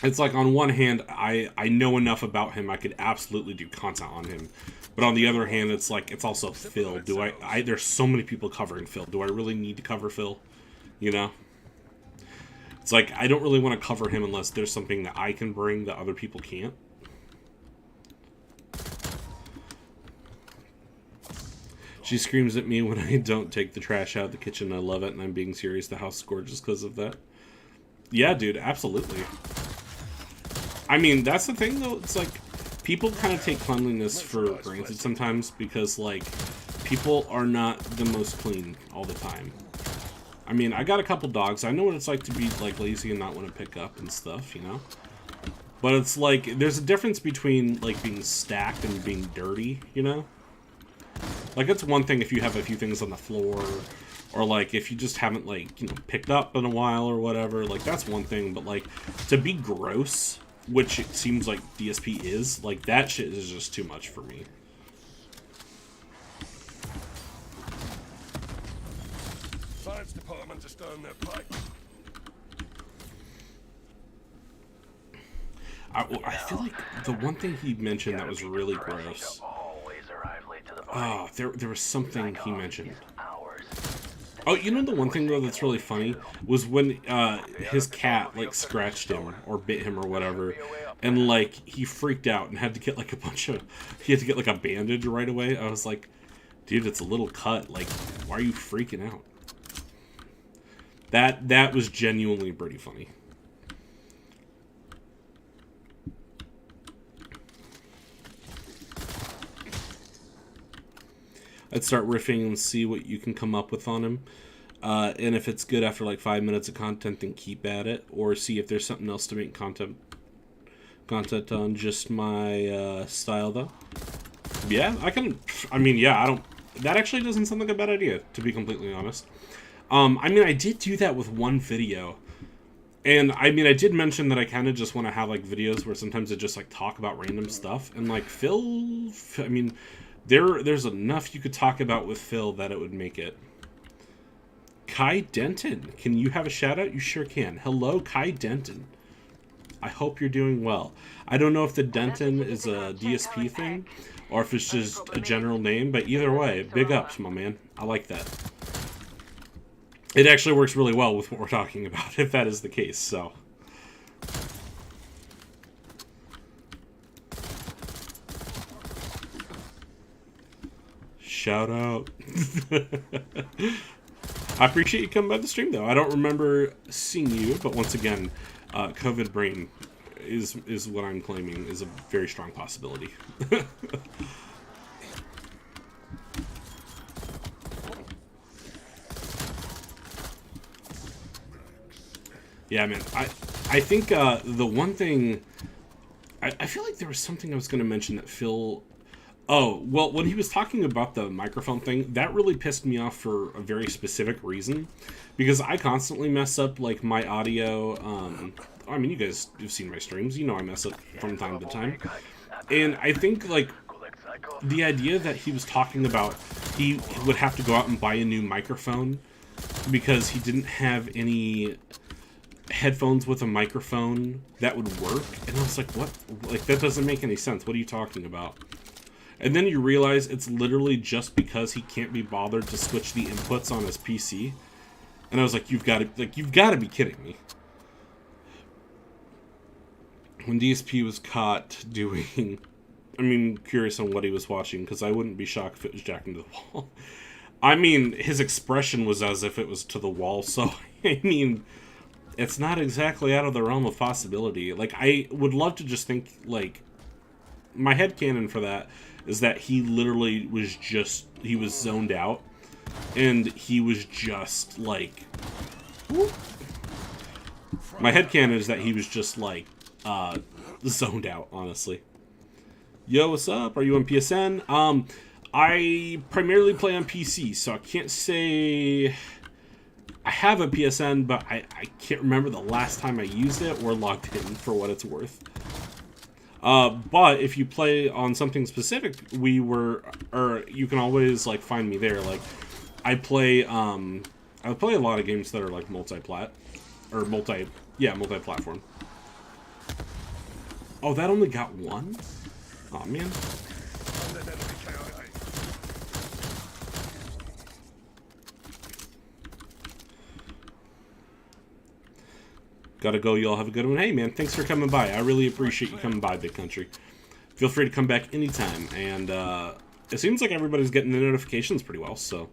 It's like, on one hand, I know enough about him, I could absolutely do content on him. But on the other hand, it's like, it's also Phil. There's so many people covering Phil. Do I really need to cover Phil? You know? It's like, I don't really want to cover him unless there's something that I can bring that other people can't. She screams at me when I don't take the trash out of the kitchen. I love it, and I'm being serious. The house is gorgeous because of that. Yeah, dude, absolutely. I mean, that's the thing, though. It's like, people kind of take cleanliness for granted sometimes because, like, people are not the most clean all the time. I mean, I got a couple dogs. I know what it's like to be, like, lazy and not want to pick up and stuff, you know? But it's like, there's a difference between, like, being stacked and being dirty, you know? Like, it's one thing if you have a few things on the floor, or, like, if you just haven't, like, you know, picked up in a while or whatever, like, that's one thing, but, like, to be gross, which it seems like DSP is, like, that shit is just too much for me. Science department to stone their pipe. I feel like the one thing he mentioned that was really gross. Oh, there was something he mentioned. Oh, you know the one thing though that's really funny was when his cat like scratched him or bit him or whatever, and like he freaked out and had to get like he had to get like a bandage right away. I was like, dude, it's a little cut. Like, why are you freaking out? That was genuinely pretty funny. I'd start riffing and see what you can come up with on him. And if it's good after like 5 minutes of content, then keep at it. Or see if there's something else to make content on. Just my style, though. Yeah, I mean, yeah, I don't... That actually doesn't sound like a bad idea, to be completely honest. I mean, I did do that with one video. And, I mean, I did mention that I kind of just want to have, like, videos where sometimes I just, like, talk about random stuff. And, like, Phil... I mean... There's enough you could talk about with Phil that it would make it. Kai Denton, can you have a shout out? You sure can. Hello, Kai Denton. I hope you're doing well. I don't know if the Denton is a DSP thing or if it's just a general name, but either way, big ups, my man. I like that. It actually works really well with what we're talking about, if that is the case, so... Shout out. I appreciate you coming by the stream, though. I don't remember seeing you, but once again, COVID brain is what I'm claiming is a very strong possibility. Yeah, man. I think the one thing... I feel like there was something I was going to mention that Phil... Oh, well, when he was talking about the microphone thing, that really pissed me off for a very specific reason. Because I constantly mess up, like, my audio. I mean, you guys have seen my streams. You know I mess up from time to time. And I think, like, the idea that he was talking about he would have to go out and buy a new microphone because he didn't have any headphones with a microphone that would work. And I was like, what? Like, that doesn't make any sense. What are you talking about? And then you realize it's literally just because he can't be bothered to switch the inputs on his PC. And I was like, you've got to be kidding me. When DSP was caught doing... I mean, curious on what he was watching, because I wouldn't be shocked if it was jacked into the wall. I mean, his expression was as if it was to the wall, so, I mean, it's not exactly out of the realm of possibility. Like, I would love to just think, like, my headcanon for that is that he literally was just, he was zoned out, and he was just, like, whoop. My headcanon is that he was just, like, zoned out, honestly. Yo, what's up? Are you on PSN? I primarily play on PC, so I can't say I have a PSN, but I can't remember the last time I used it or logged in, for what it's worth. But if you play on something specific, you can always, like, find me there. Like, I play a lot of games that are, like, multi-platform. Oh, that only got one? Oh, man. Gotta go, y'all have a good one. Hey, man, thanks for coming by. I really appreciate you coming by, Big Country. Feel free to come back anytime. And it seems like everybody's getting the notifications pretty well, so.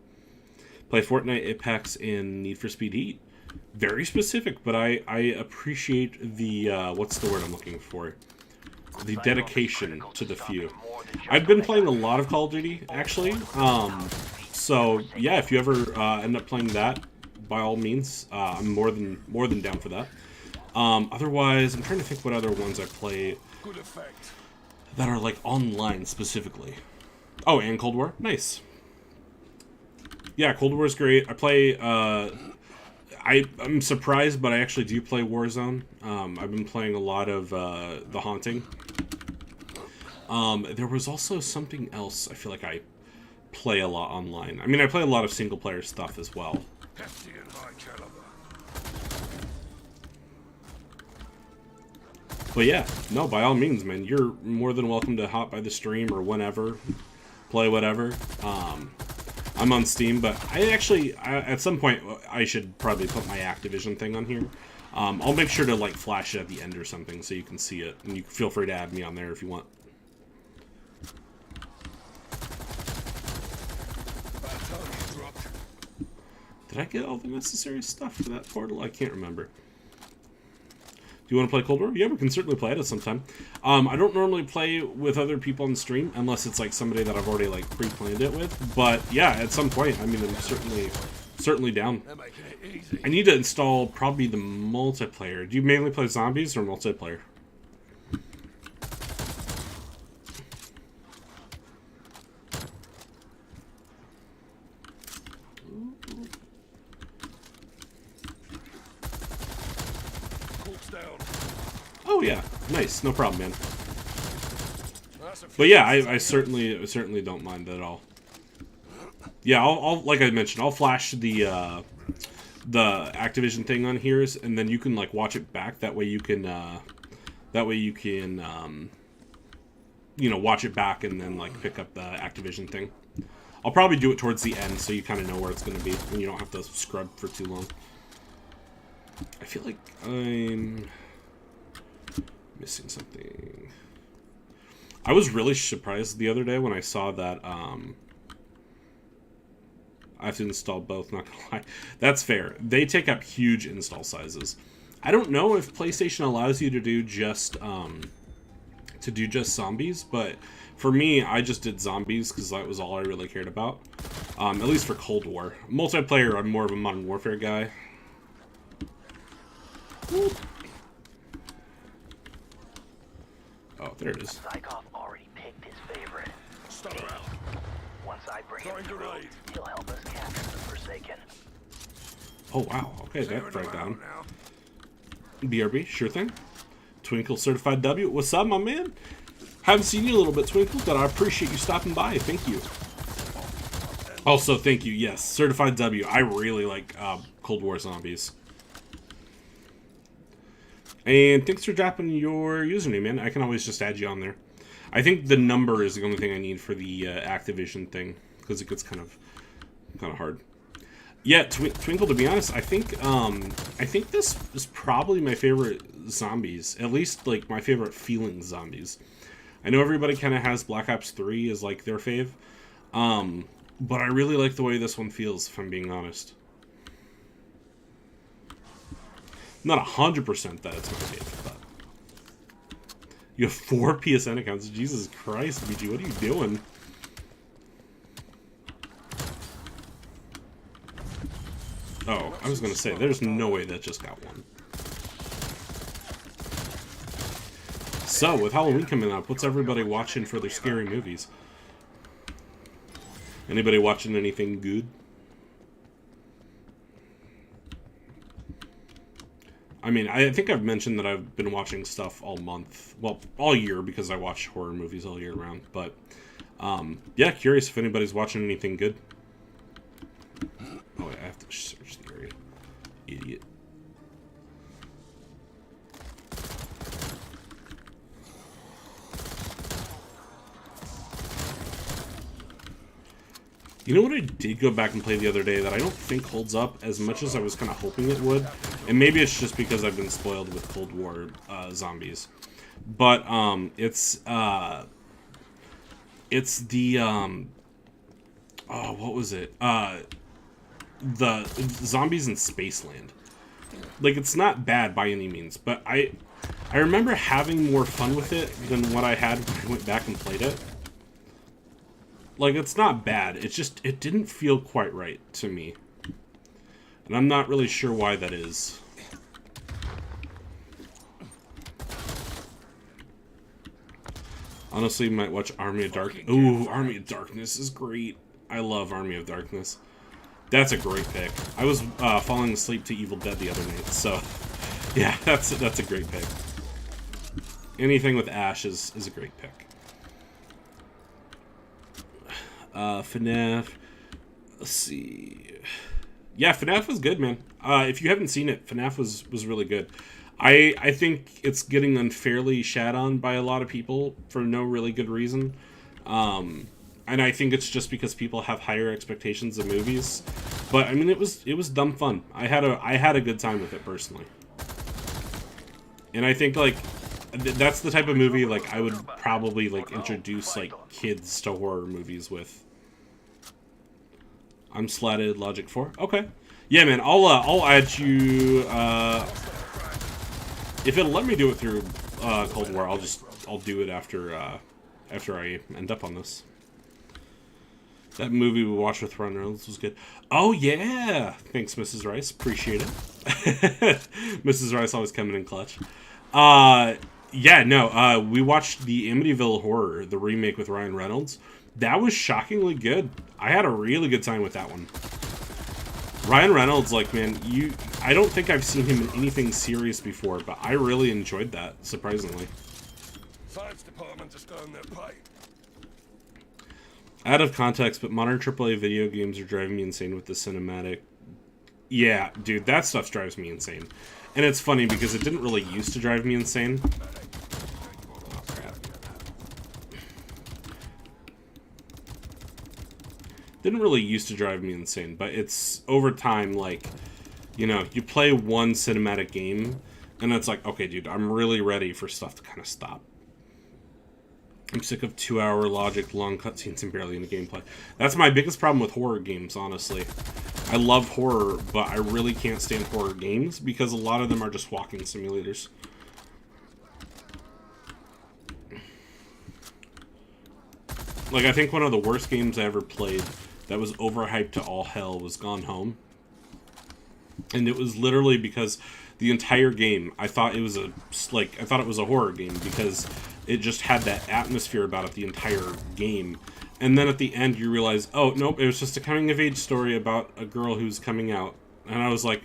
Play Fortnite, Apex, and Need for Speed Heat. Very specific, but I appreciate the, what's the word I'm looking for? The dedication to the few. I've been playing a lot of Call of Duty, actually. So, yeah, if you ever end up playing that, by all means, I'm more than down for that. Otherwise, I'm trying to think what other ones I play that are, like, online specifically. Oh, and Cold War. Nice. Yeah, Cold War's great. I play. I'm surprised, but I actually do play Warzone. I've been playing a lot of The Haunting. There was also something else I feel like I play a lot online. I mean, I play a lot of single-player stuff as well. Hefty and high caliber. But yeah, no, by all means, man, you're more than welcome to hop by the stream or whenever, play whatever. I'm on Steam, but at some point, I should probably put my Activision thing on here. I'll make sure to, like, flash it at the end or something so you can see it. And you feel free to add me on there if you want. Did I get all the necessary stuff for that portal? I can't remember. Do you want to play Cold War? Yeah, we can certainly play it sometime. I don't normally play with other people on the stream unless it's like somebody that I've already like pre-planned it with. But yeah, at some point, I mean, I'm certainly down. They're making it easy. I need to install probably the multiplayer. Do you mainly play zombies or multiplayer? Corpse down. Oh yeah, nice, no problem, man. That's a few. But yeah, I certainly don't mind that at all. Yeah, I'll like I mentioned, I'll flash the Activision thing on here, and then you can like watch it back. That way you can you know, watch it back and then like pick up the Activision thing. I'll probably do it towards the end so you kind of know where it's going to be and you don't have to scrub for too long. I feel like I'm missing something. I was really surprised the other day when I saw that I have to install both, not gonna lie. That's fair. They take up huge install sizes. I don't know if PlayStation allows you to do just zombies, but for me, I just did zombies because that was all I really cared about. At least for Cold War. Multiplayer, I'm more of a Modern Warfare guy. Woo. Oh, there it is. Zykov already picked his favorite. Stun around. Once I bring him Throwing through, grenade. he'll help us capture the Forsaken. Oh, wow. Okay, Clearing that them right out down. now. BRB, sure thing. Twinkle Certified W. What's up, my man? Haven't seen you a little bit, Twinkle, but I appreciate you stopping by. Thank you. Also, thank you. Yes, Certified W. I really like Cold War Zombies. And thanks for dropping your username, man. I can always just add you on there. I think the number is the only thing I need for the Activision thing, because it gets kind of hard. Yeah, Twinkle, to be honest, I think this is probably my favorite zombies. At least, like, my favorite feeling zombies. I know everybody kind of has Black Ops 3 as, like, their fave. But I really like the way this one feels, if I'm being honest. Not 100% that it's my favorite, but... You have 4 PSN accounts? Jesus Christ, BG, what are you doing? Oh, I was gonna say, there's no way that just got one. So, with Halloween coming up, what's everybody watching for their scary movies? Anybody watching anything good? I mean, I think I've mentioned that I've been watching stuff all month. Well, all year, because I watch horror movies all year round. But, yeah, curious if anybody's watching anything good. Oh, wait, I have to search the area. Idiot. You know what I did go back and play the other day that I don't think holds up as much as I was kind of hoping it would? And maybe it's just because I've been spoiled with Cold War zombies. But it's the oh, what was it? The Zombies in Spaceland. Like, it's not bad by any means, but I remember having more fun with it than what I had when I went back and played it. Like, it's not bad. It's just, it didn't feel quite right to me. And I'm not really sure why that is. Honestly, might watch Army of Darkness. Ooh, Army of Darkness is great. I love Army of Darkness. That's a great pick. I was falling asleep to Evil Dead the other night, so yeah, that's a great pick. Anything with Ash is a great pick. FNAF. Let's see. Yeah, FNAF was good, man. If you haven't seen it, FNAF was really good. I think it's getting unfairly shat on by a lot of people for no really good reason. And I think it's just because people have higher expectations of movies. But I mean, it was dumb fun. I had a good time with it personally. And I think like that's the type of movie like I would probably like introduce like kids to horror movies with. I'm slatted Logic 4. Okay. Yeah, man. I'll add you. If it'll let me do it through Cold War, I'll do it after I end up on this. That movie we watched with Ryan Reynolds was good. Oh yeah, thanks, Mrs. Rice. Appreciate it. Mrs. Rice always coming in clutch. Yeah, no. We watched the Amityville Horror, the remake with Ryan Reynolds. That was shockingly good. I had a really good time with that one. Ryan Reynolds, like, man, I don't think I've seen him in anything serious before, but I really enjoyed that, surprisingly. Science department just down their pipe. Out of context, but modern AAA video games are driving me insane with the cinematic. Yeah, dude, that stuff drives me insane. And it's funny because it didn't really used to drive me insane. Oh, crap. Didn't really used to drive me insane, but it's over time, like, you know, you play one cinematic game, and it's like, okay, dude, I'm really ready for stuff to kind of stop. I'm sick of 2-hour logic, long cutscenes, and barely any gameplay. That's my biggest problem with horror games, honestly. I love horror, but I really can't stand horror games because a lot of them are just walking simulators. Like, I think one of the worst games I ever played that was overhyped to all hell was Gone Home. And it was literally because the entire game, I thought it was a horror game because it just had that atmosphere about it the entire game. And then at the end you realize, oh, nope, it was just a coming-of-age story about a girl who's coming out. And I was like,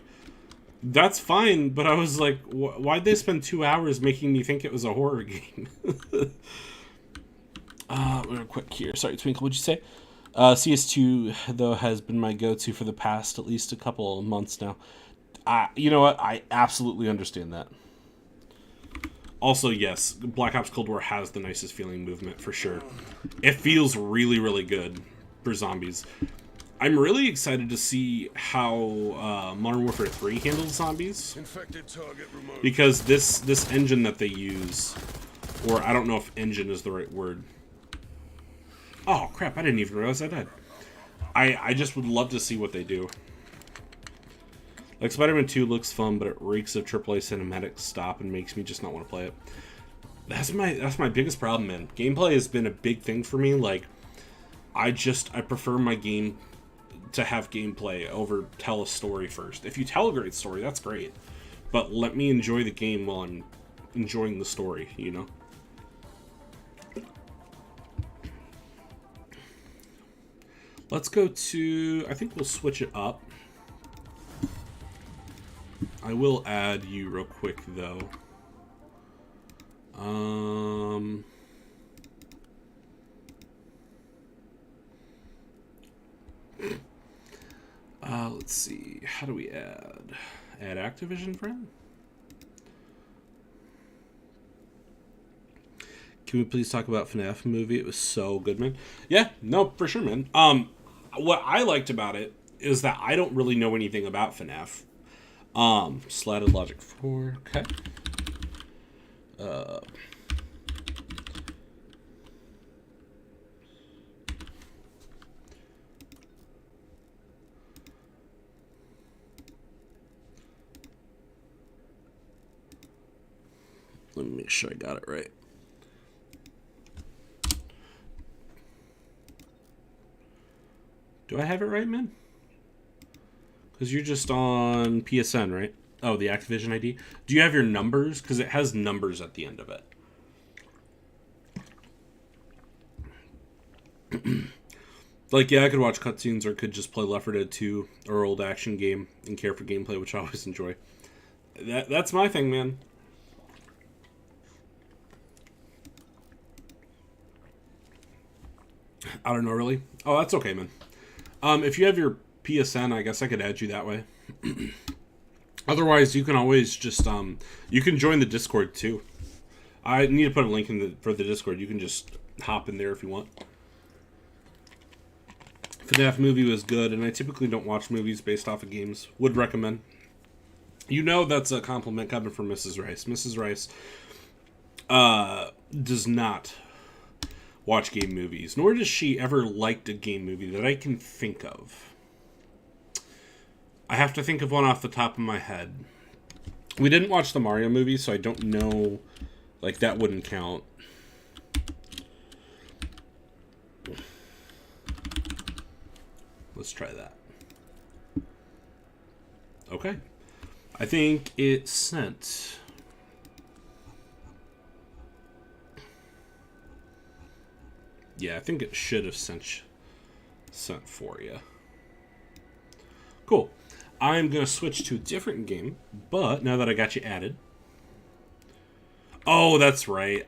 that's fine, but I was like, why'd they spend 2 hours making me think it was a horror game? Real quick here. Sorry, Twinkle, what'd you say? CS2, though, has been my go-to for the past at least a couple of months now. You know what? I absolutely understand that. Also, yes, Black Ops Cold War has the nicest feeling movement, for sure. It feels really, really good for zombies. I'm really excited to see how Modern Warfare 3 handles zombies. Infected target removed. Because this engine that they use, or I don't know if engine is the right word. Oh, crap, I didn't even realize I died. I just would love to see what they do. Like, Spider-Man 2 looks fun, but it reeks of AAA cinematic stop and makes me just not want to play it. That's my biggest problem, man. Gameplay has been a big thing for me. Like, I prefer my game to have gameplay over tell a story first. If you tell a great story, that's great. But let me enjoy the game while I'm enjoying the story, you know? Let's go to... I think we'll switch it up. I will add you real quick, though. Let's see. How do we add? Add Activision friend? Can we please talk about FNAF movie? It was so good, man. Yeah, no, for sure, man. What I liked about it is that I don't really know anything about FNAF. Slatted Logic 4. Okay. Let me make sure I got it right. Do I have it right, man? Because you're just on PSN, right? Oh, the Activision ID. Do you have your numbers? Because it has numbers at the end of it. Like, yeah, I could watch cutscenes or could just play Left 4 Dead 2 or old action game and care for gameplay, which I always enjoy. That's my thing, man. I don't know, really. Oh, that's okay, man. If you have your PSN, I guess I could add you that way. Otherwise, you can always just, you can join the Discord, too. I need to put a link for the Discord. You can just hop in there if you want. FNAF movie was good, and I typically don't watch movies based off of games. Would recommend. You know that's a compliment coming from Mrs. Rice. Mrs. Rice does not watch game movies, nor does she ever like a game movie that I can think of. I have to think of one off the top of my head. We didn't watch the Mario movie, so I don't know. Like, that wouldn't count. Let's try that. Okay. I think it sent. Yeah, I think it should have sent for you. Cool. I'm going to switch to a different game, but now that I got you added. Oh, that's right.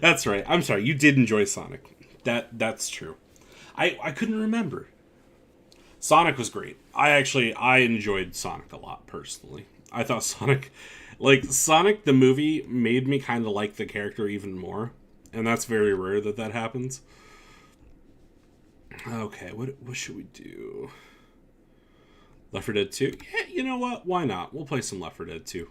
That's right. I'm sorry. You did enjoy Sonic. That's true. I couldn't remember. Sonic was great. I enjoyed Sonic a lot, personally. I thought Sonic the movie made me kind of like the character even more. And that's very rare that happens. Okay, what should we do? Left 4 Dead 2? Yeah, you know what? Why not? We'll play some Left 4 Dead 2.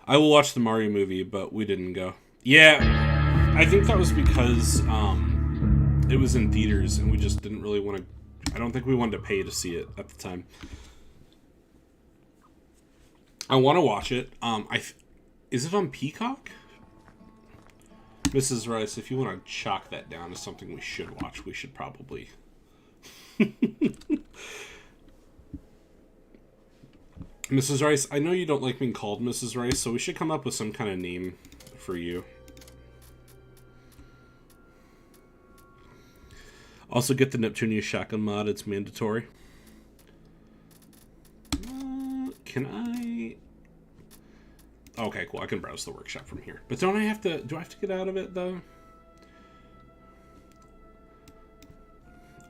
I will watch the Mario movie, but we didn't go. Yeah, I think that was because it was in theaters, and we just didn't really want to... I don't think we wanted to pay to see it at the time. I want to watch it. Is it on Peacock? Mrs. Rice, if you want to chalk that down as something we should watch, we should probably... Mrs. Rice, I know you don't like being called Mrs. Rice, so we should come up with some kind of name for you. Also get the Neptunia shotgun mod, it's mandatory. Can I... Okay, cool, I can browse the workshop from here. But do I have to get out of it, though?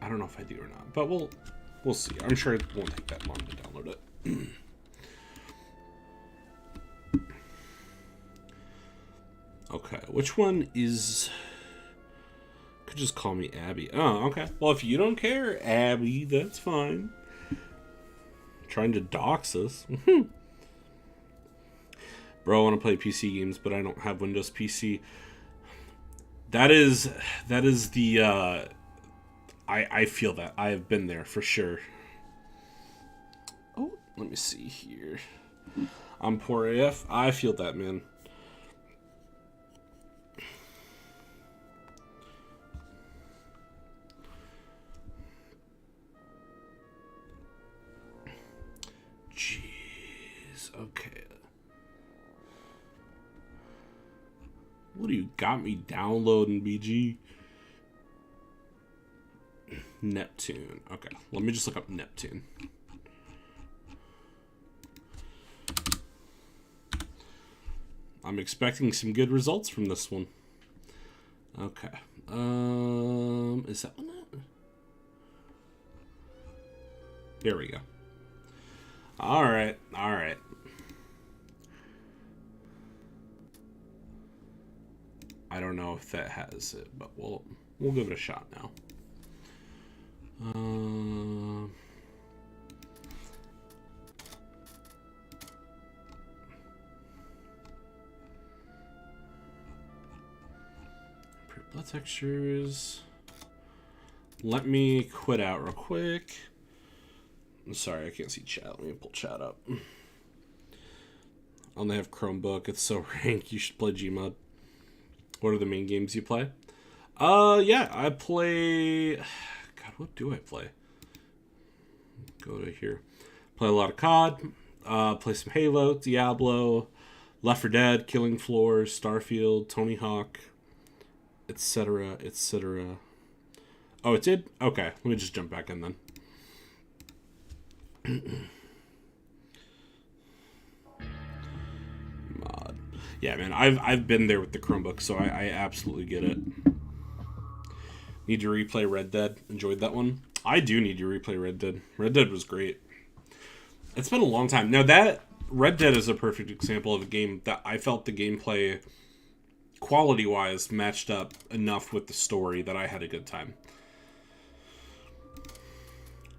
I don't know if I do or not, but we'll see. I'm sure it won't take that long to download it. Okay, which one is... Could just call me Abby. Oh, okay. Well, if you don't care, Abby, that's fine. Trying to dox us. Bro, I want to play PC games, but I don't have Windows PC. That is the... I feel that. I have been there for sure. Oh, let me see here. I'm poor AF. I feel that, man. Jeez. Okay. What do you got me downloading, BG? Neptune. Okay, let me just look up Neptune. I'm expecting some good results from this one. Okay. Is that one it? There we go. Alright, alright. I don't know if that has it, but we'll give it a shot now. Blood textures. Let me quit out real quick. I'm sorry, I can't see chat. Let me pull chat up. I only have Chromebook. It's so rank. You should play Gmod. What are the main games you play? Yeah, I play... God, what do I play? Go to here. Play a lot of COD. Play some Halo, Diablo, Left 4 Dead, Killing Floor, Starfield, Tony Hawk. etc., etc. Oh, it did? Okay, let me just jump back in then. Mod. Yeah, man, I've been there with the Chromebook, so I absolutely get it. Need to replay Red Dead. Enjoyed that one. I do need to replay Red Dead. Red Dead was great. It's been a long time. Now, that Red Dead is a perfect example of a game that I felt the gameplay, quality-wise, matched up enough with the story that I had a good time.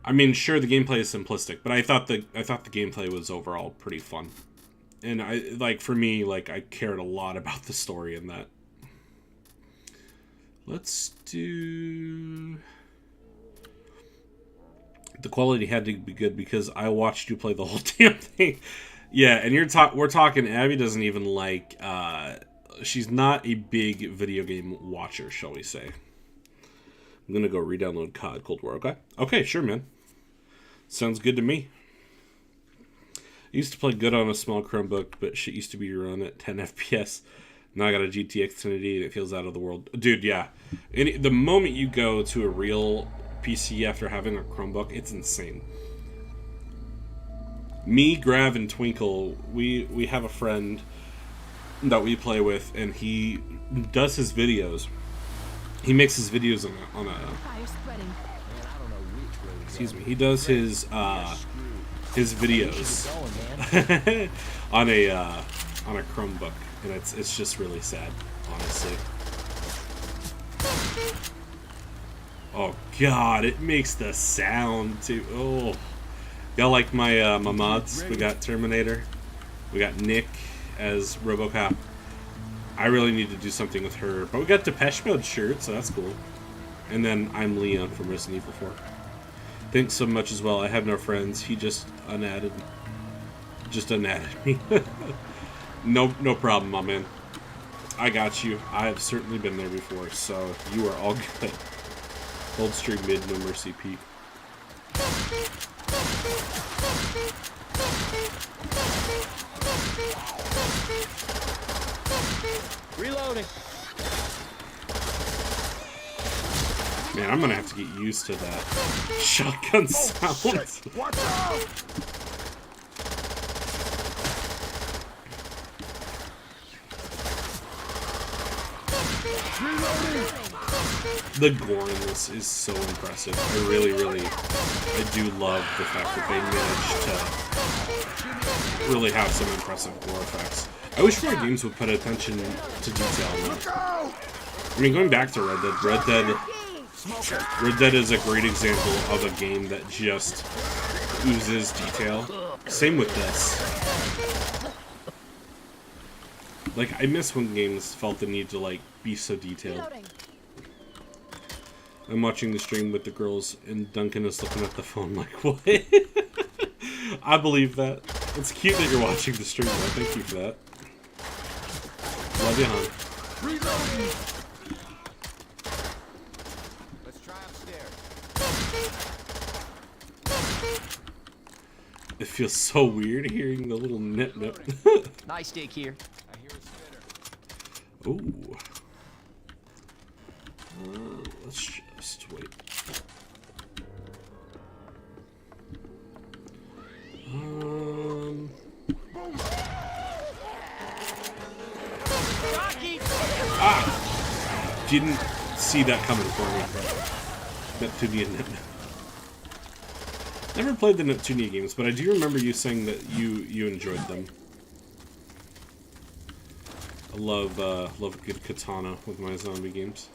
I mean, sure, the gameplay is simplistic, but I thought the gameplay was overall pretty fun. And for me, I cared a lot about the story in that. Let's do... The quality had to be good because I watched you play the whole damn thing. Yeah, and we're talking, Abby doesn't even like, she's not a big video game watcher, shall we say. I'm gonna go re-download COD Cold War, okay? Okay, sure, man. Sounds good to me. I used to play good on a small Chromebook, but shit used to be run at 10 FPS. Now I got a GTX 1080 and it feels out of the world. Dude, yeah. The moment you go to a real PC after having a Chromebook, it's insane. Me, Grav, and Twinkle, we have a friend that we play with, and he does his videos. He makes his videos on a excuse me. He does his videos on a Chromebook, and it's just really sad, honestly. Oh God, it makes the sound too. Oh, y'all like my mods? We got Terminator, we got Nick as RoboCop. I really need to do something with her, but we got Depeche Mode shirt, so that's cool. And then I'm Leon from Resident Evil 4. Thanks so much as well. I have no friends. He just unadded me. No problem, my man. I got you. I have certainly been there before, so you are all good. Hold stream mid, no mercy, Pete. Reloading. Man, I'm gonna have to get used to that shotgun sound. Watch out! The gore in this is so impressive. I really do love the fact that they managed to really have some impressive gore effects. I wish more games would put attention to detail on that. I mean, going back to Red Dead is a great example of a game that just oozes detail. Same with this. I miss when games felt the need to, be so detailed. I'm watching the stream with the girls, and Duncan is looking at the phone like, what? I believe that. It's cute that you're watching the stream, though. Thank you for that. Love you, hon. Reloading. Let's try upstairs. It feels so weird hearing the little nip. Nice stick here. I hear a spitter. Ooh. Let's just wait. Didn't see that coming for me. Neptunia. Never played the Neptunia games, but I do remember you saying that you enjoyed them. I love a good katana with my zombie games.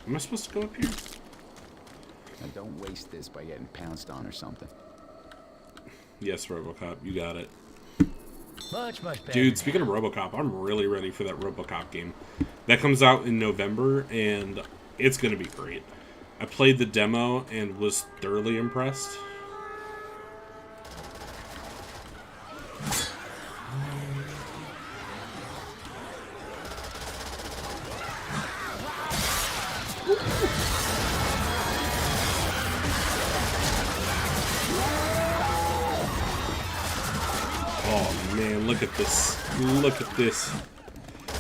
Am I supposed to go up here? Now don't waste this by getting pounced on or something. Yes, RoboCop, you got it. Much better. Dude, speaking of RoboCop, I'm really ready for that RoboCop game. That comes out in November, and it's going to be great. I played the demo and was thoroughly impressed. Oh man, look at this. Look at this.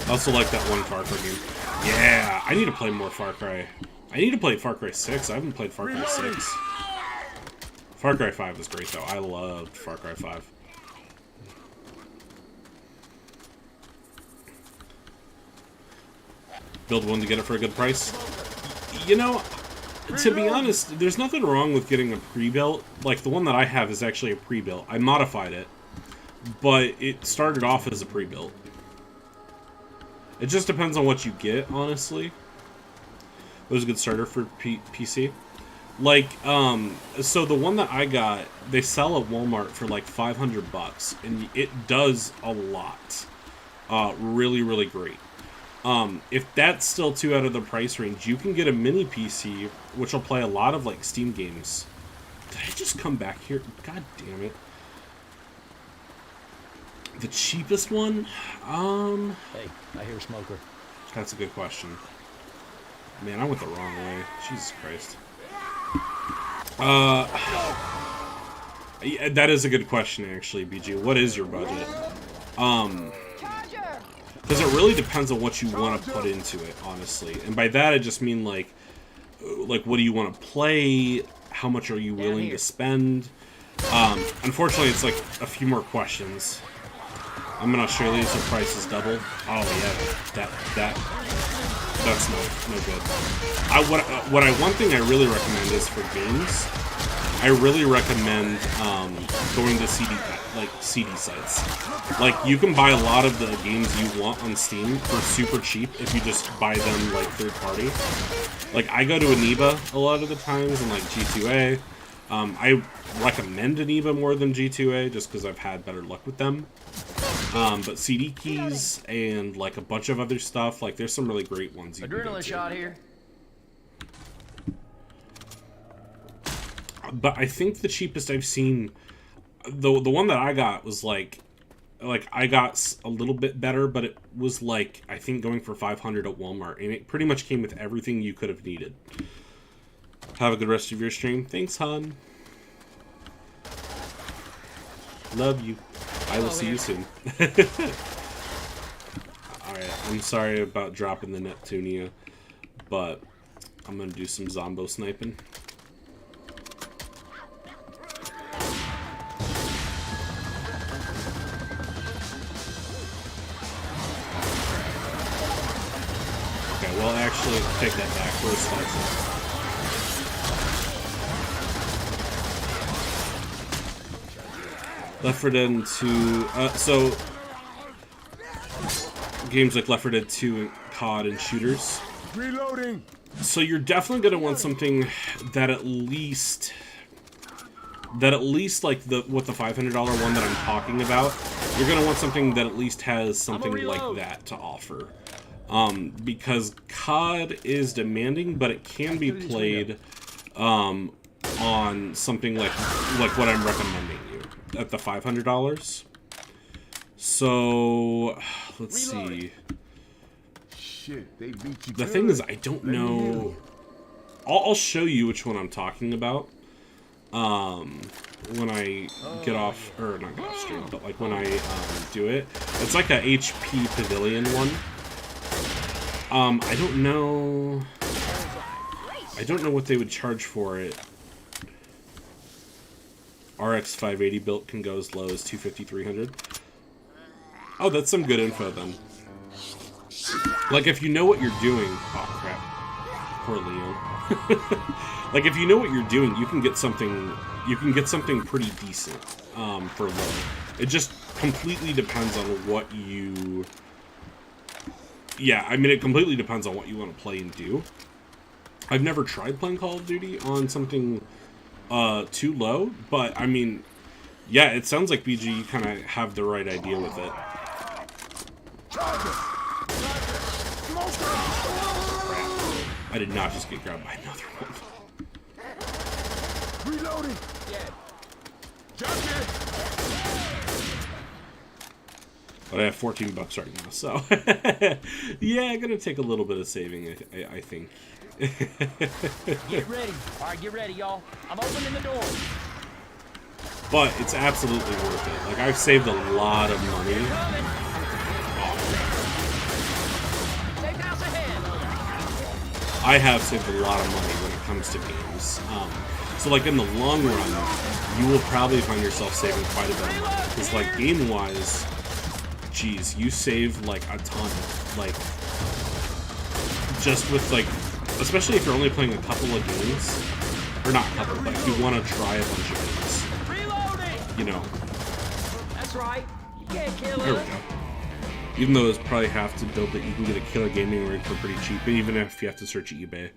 I also like that one Far Cry game. Yeah, I need to play more Far Cry. I need to play Far Cry 6. I haven't played Far Cry 6. Far Cry 5 is great, though. I loved Far Cry 5. Build one to get it for a good price. You know, to be honest, there's nothing wrong with getting a pre-built. Like, the one that I have is actually a pre-built. I modified it, but it started off as a pre-built. It just depends on what you get, honestly. It was a good starter for PC. Like, so the one that I got, they sell at Walmart for like $500, and it does a lot. Really, really great. If that's still too out of the price range, you can get a mini PC, which will play a lot of like Steam games. Did I just come back here? God damn it. The cheapest one? Hey, I hear smoker. That's a good question. Man, I went the wrong way. Jesus Christ. Yeah, that is a good question, actually, BG. What is your budget? Because it really depends on what you want to put into it, honestly. And by that, I just mean, like what do you want to play? How much are you willing to spend? Unfortunately, it's like a few more questions. I'm in Australia, so price is double. Oh, yeah, that's no good. One thing I really recommend is for games, I really recommend going to CD sites. Like, you can buy a lot of the games you want on Steam for super cheap if you just buy them like third party. Like, I go to Aniba a lot of the times and like G2A. I recommend Aniba more than G2A just because I've had better luck with them. But CD keys and like a bunch of other stuff, like there's some really great ones you can go Adrenaline to. shot here. But I think the cheapest I've seen, the one that I got was like I got a little bit better, but it was like, I think going for $500 at Walmart, and it pretty much came with everything you could have needed. Have a good rest of your stream. Thanks, hon. Love you. I will see you soon. Alright, I'm sorry about dropping the Neptunia, but I'm gonna do some Zombo sniping. Okay, well, actually, take that back. Where's Slice? Left 4 Dead 2, so games like Left 4 Dead 2 and COD and shooters. Reloading. So you're definitely gonna want something that at least like what the $500 one that I'm talking about. You're gonna want something that at least has something like that to offer. Because COD is demanding, but it can be played on something like what I'm recommending you at the $500. So let's see. Shit, they beat you. The thing is, I don't know. I'll show you which one I'm talking about. When I get off, or not get off stream, but like when I do it. It's like a HP Pavilion one. I don't know. I don't know what they would charge for it. RX 580 built can go as low as 250, 300. Oh, that's some good info then. Like, if you know what you're doing... Oh, crap. Poor Leo. Like, if you know what you're doing, you can get something... You can get something pretty decent for low. It just completely depends on what you... Yeah, I mean, it completely depends on what you want to play and do. I've never tried playing Call of Duty on something too low, but, I mean, yeah, it sounds like BG, you kind of have the right idea with it. Crap. I did not just get grabbed by another one. Reloading. But I have $14 right now, so yeah, gonna take a little bit of saving, I think. Get ready. All right, get ready, y'all. I'm opening the door. But it's absolutely worth it. Like, I've saved a lot of money. Safe house ahead. I have saved a lot of money when it comes to games. So like in the long run, you will probably find yourself saving quite a bit of money. Because like game-wise, geez, you save like a ton. Like just with like, especially if you're only playing a couple of games, or not a couple, but if you want to try a bunch of games, you know. That's right. You can't kill There we us. go. Even though it's probably have to build it, you can get a killer gaming rig for pretty cheap. Even if you have to search eBay,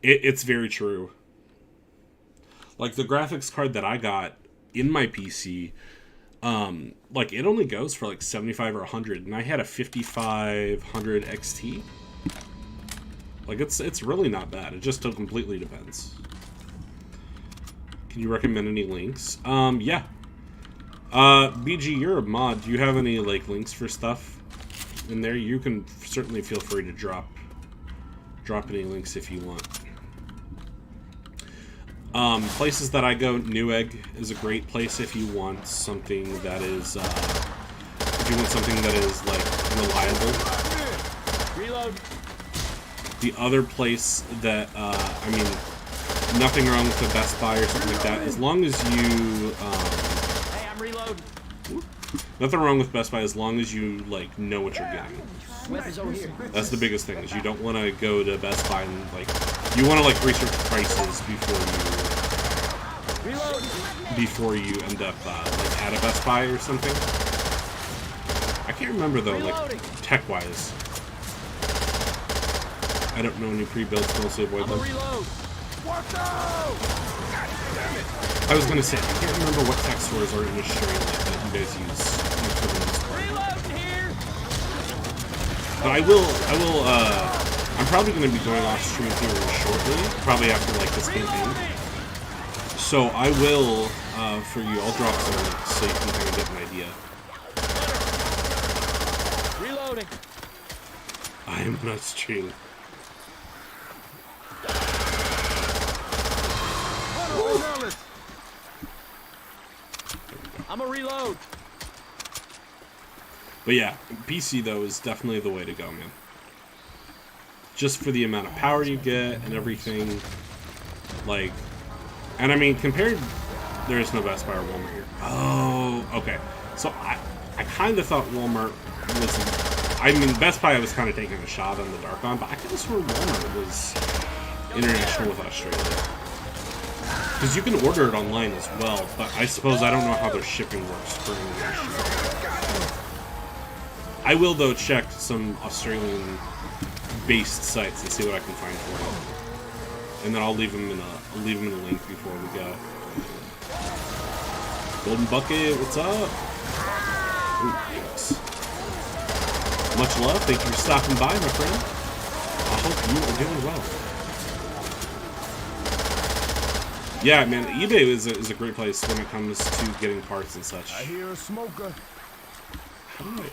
it's very true. Like the graphics card that I got in my PC, like it only goes for like 75 or 100, and I had a 5500 XT. Like it's really not bad. It just completely depends. Can you recommend any links? Yeah. BG, you're a mod. Do you have any like links for stuff in there? You can certainly feel free to drop any links if you want. Places that I go, Newegg is a great place if you want something that is like reliable. Reload. The other place that I mean, nothing wrong with the Best Buy or something like that, as long as you Hey, I'm reloading. nothing wrong with Best Buy as long as you like know what you're getting. Weapons over here. That's the biggest thing, is you don't want to go to Best Buy and like, you want to like research prices before you end up like at a Best Buy or something. I can't remember though, like tech wise. I don't know any pre-builds, mostly avoid them. Reload. I was gonna say, I can't remember what tech stores are in Australia that you guys use for the most part. Reloading here. But I'm probably going to be going off stream here shortly, probably after like this campaign. So I will, for you, I'll drop some links so you can kind of get an idea. Reloading. I am not streaming. I'm a reload. But yeah, PC though is definitely the way to go, man. Just for the amount of power you get and everything. Like, and I mean, compared, there is no Best Buy or Walmart here. Oh, okay. So I kind of thought Walmart was, I mean, Best Buy I was kind of taking a shot on the dark on, but I could have sworn Walmart was international with Australia. Because you can order it online as well, but I suppose I don't know how their shipping works for international. I will, though, check some Australian-based sites and see what I can find for it. And then I'll leave them in a link before we go. Golden Bucket, what's up? Ooh, yes. Much love. Thank you for stopping by, my friend. I hope you are doing well. Yeah, man, eBay is a great place when it comes to getting parts and such. I hear a smoker.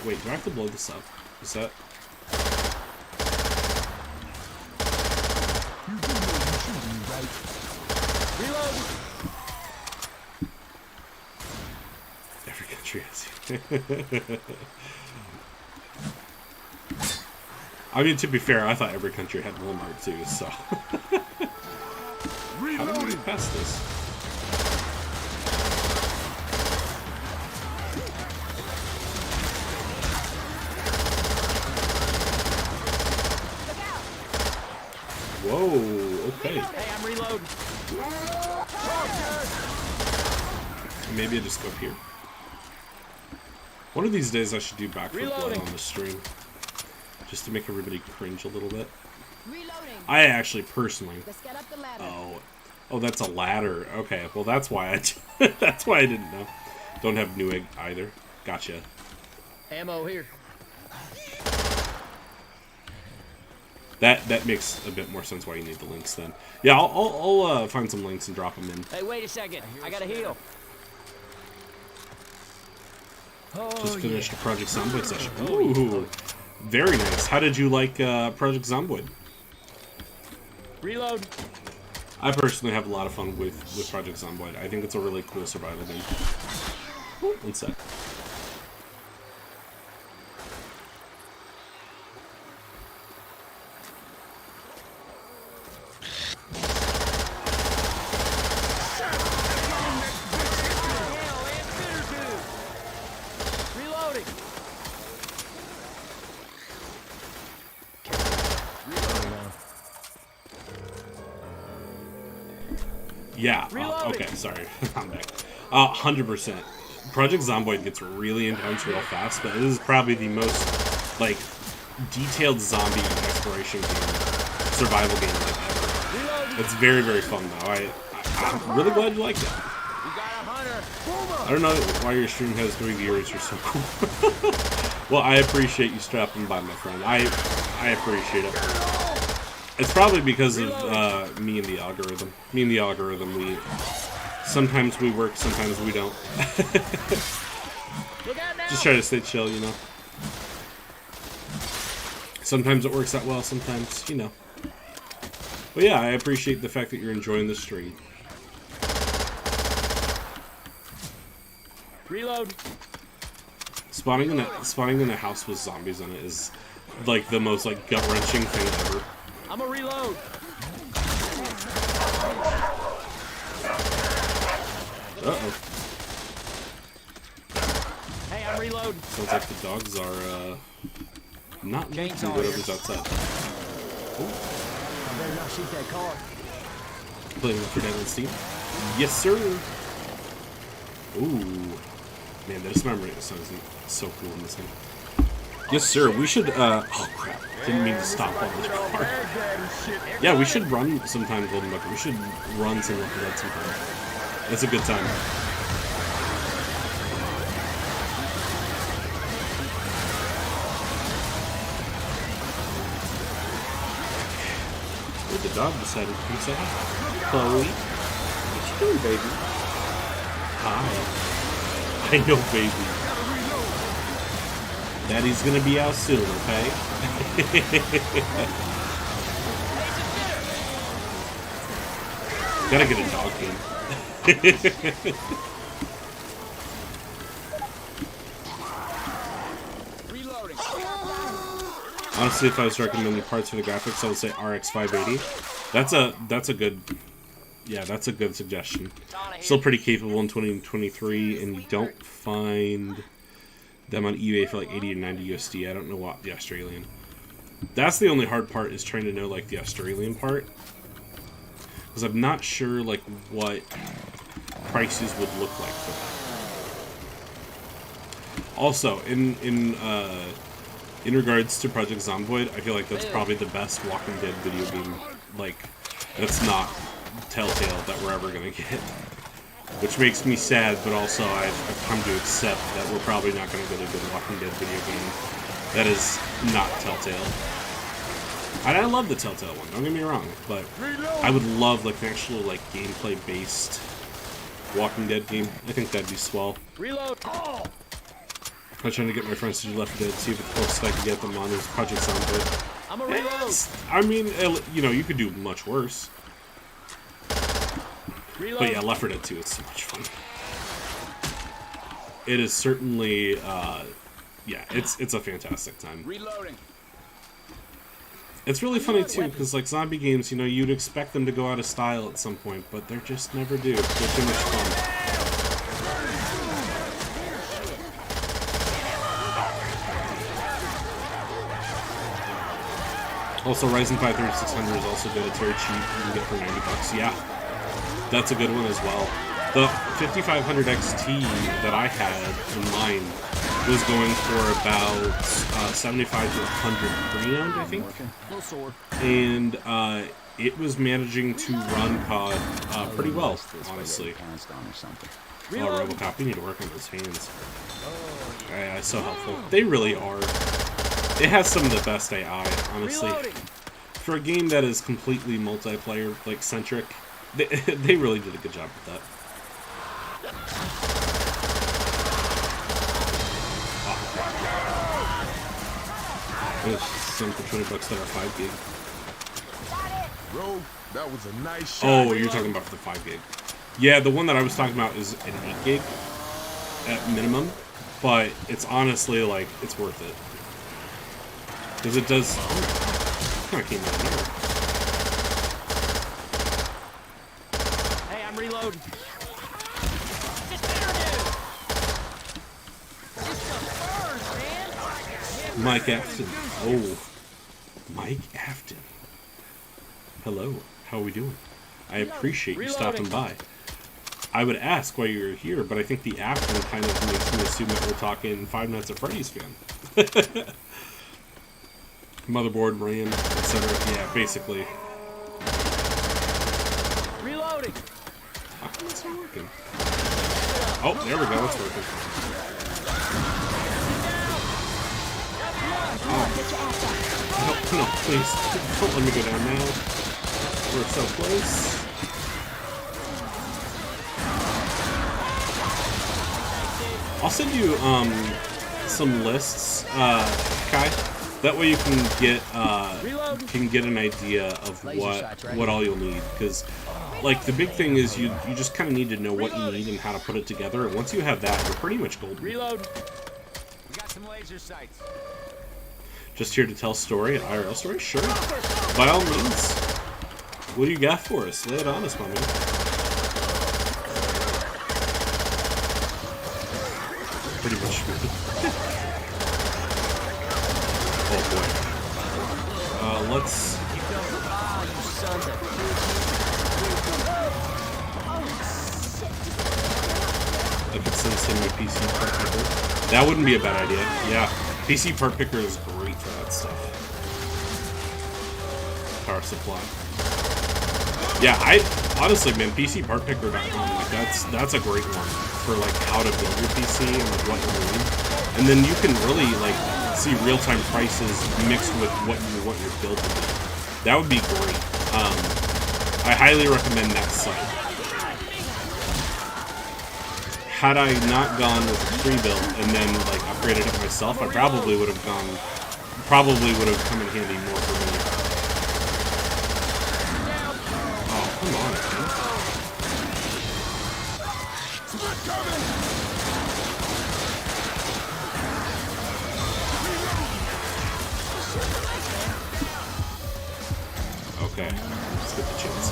Wait, do I have to blow this up? Is that... You do know you're shooting me, right? Reload. Every country has you. I mean, to be fair, I thought every country had Walmart too, so... How do we get past this? Whoa, okay. Hey, I'm reloading. Maybe I just go up here. One of these days I should do backflip blood on the stream. Just to make everybody cringe a little bit. Reloading. I actually personally... Let's get up the ladder. Oh, that's a ladder. Okay, well that's why I that's why I didn't know. Don't have Newegg either. Gotcha. Ammo here. That makes a bit more sense why you need the links then. Yeah, I'll find some links and drop them in. Hey, wait a second. I gotta heal. Just finished a Project Zomboid session. Ooh, very nice. How did you like Project Zomboid? Reload. I personally have a lot of fun with Project Zomboid. I think it's a really cool survival game. One sec. Yeah. Okay, sorry. I'm back. 100%. Project Zomboid gets really intense real fast, but it is probably the most, like, detailed zombie exploration game, survival game like ever. It's very, very fun, though. I'm really glad you liked it. I don't know why your stream has 3 viewers. You're so cool. Well, I appreciate you stopping by, my friend. I appreciate it. It's probably because of me and the algorithm. Me and the algorithm, sometimes we work, sometimes we don't. Just try to stay chill, you know. Sometimes it works out well, sometimes, you know. But yeah, I appreciate the fact that you're enjoying the stream. Reload. Spawning in a house with zombies in it is like the most like gut-wrenching thing ever. I'm a reload. Uh-oh. Hey, I'm reloading. Sounds like the dogs are not liking whatever's outside. I better not shoot that car. Playing with Freddy on Steam? Yes, sir. Ooh. Man, the dismemberment sounds so cool in this game. Yes, sir. We should, oh, crap. Didn't mean to stop on this car. Yeah, we should run sometime, Golden Bucket. We should run some Left 4 Dead sometime. It's a good time. Oh, the dog decided to come say hi. Chloe. What you doing, baby? Hi. I know, baby. Daddy's gonna be out soon, okay? Gotta get a dog game. Reloading. Honestly, if I was recommending parts for the graphics, I would say RX 580. That's a good, yeah, that's a good suggestion. Still pretty capable in 2023, and you don't find them on eBay for like 80 or 90 USD. I don't know what the Australian. That's the only hard part, is trying to know like the Australian part, because I'm not sure like what prices would look like for that. Also, in regards to Project Zomboid, I feel like that's probably the best Walking Dead video game, like, that's not Telltale, that we're ever gonna get. Which makes me sad, but also I've come to accept that we're probably not gonna get a good Walking Dead video game that is not Telltale. And I love the Telltale one, don't get me wrong, but I would love like an actual like gameplay-based Walking Dead game. I think that'd be swell. Reload. Oh. I'm trying to get my friends to do Left 4 Dead, see if it's close I can get them on. There's Project Zomboid. I'm a reload. I mean, you know, you could do much worse. Reload. But yeah, Left 4 Dead 2 is so much fun. It is certainly, yeah, it's a fantastic time. Reloading. It's really funny too, because like zombie games, you know, you'd expect them to go out of style at some point, but they just never do. They're too much fun. Also, Ryzen 5 3600 is also good. It's very cheap. You can get it for $90. Yeah, that's a good one as well. The 5500 XT that I had in mine was going for about 75 to 100 pre-owned, I think. No sword. And it was managing to run COD pretty well, honestly. Oh, Robocop, we need to work on those hands. Yeah, so helpful. They really are. It has some of the best AI, honestly. For a game that is completely multiplayer, like, centric, they really did a good job with that. There's some for $20 that are 5 gig. Bro, that was a nice shot. Oh, you're talking about the 5 gig. Yeah, the one that I was talking about is an 8 gig at minimum, but it's honestly, like, it's worth it. Because it does... Oh, kind of came out of nowhere. Hey, I'm reloading. Mike Afton. Oh. Mike Afton. Hello. How are we doing? I appreciate you stopping by. I would ask why you're here, but I think the accent kind of makes me assume that we're talking Five Nights at Freddy's fan. Motherboard, RAM, etc. Yeah, basically. Reloading. How come it's not working? Oh, there we go. It's working. Oh. No, please. Don't let me go down now. We're so close. I'll send you some lists, Kai. That way you can get an idea of what all you'll need. Because, like, the big thing is you just kind of need to know what you need and how to put it together. And once you have that, you're pretty much golden. Reload. We got some laser sights. Just here to tell story, an IRL story? Sure. By all means. What do you got for us? Lay it on us, my man. Pretty much. Oh boy. Let's. I could send my PC part picker. That wouldn't be a bad idea. Yeah. PC part picker is great for that stuff. Power supply. Yeah, honestly, man, PCPartPicker.com, like that's a great one for like how to build your PC and like what you need. And then you can really like see real-time prices mixed with what you're building. That would be great. I highly recommend that site. Had I not gone with a free build and then like upgraded it myself, I probably would have come in handy more for me. Oh, come on, man. Okay, let's get the chance.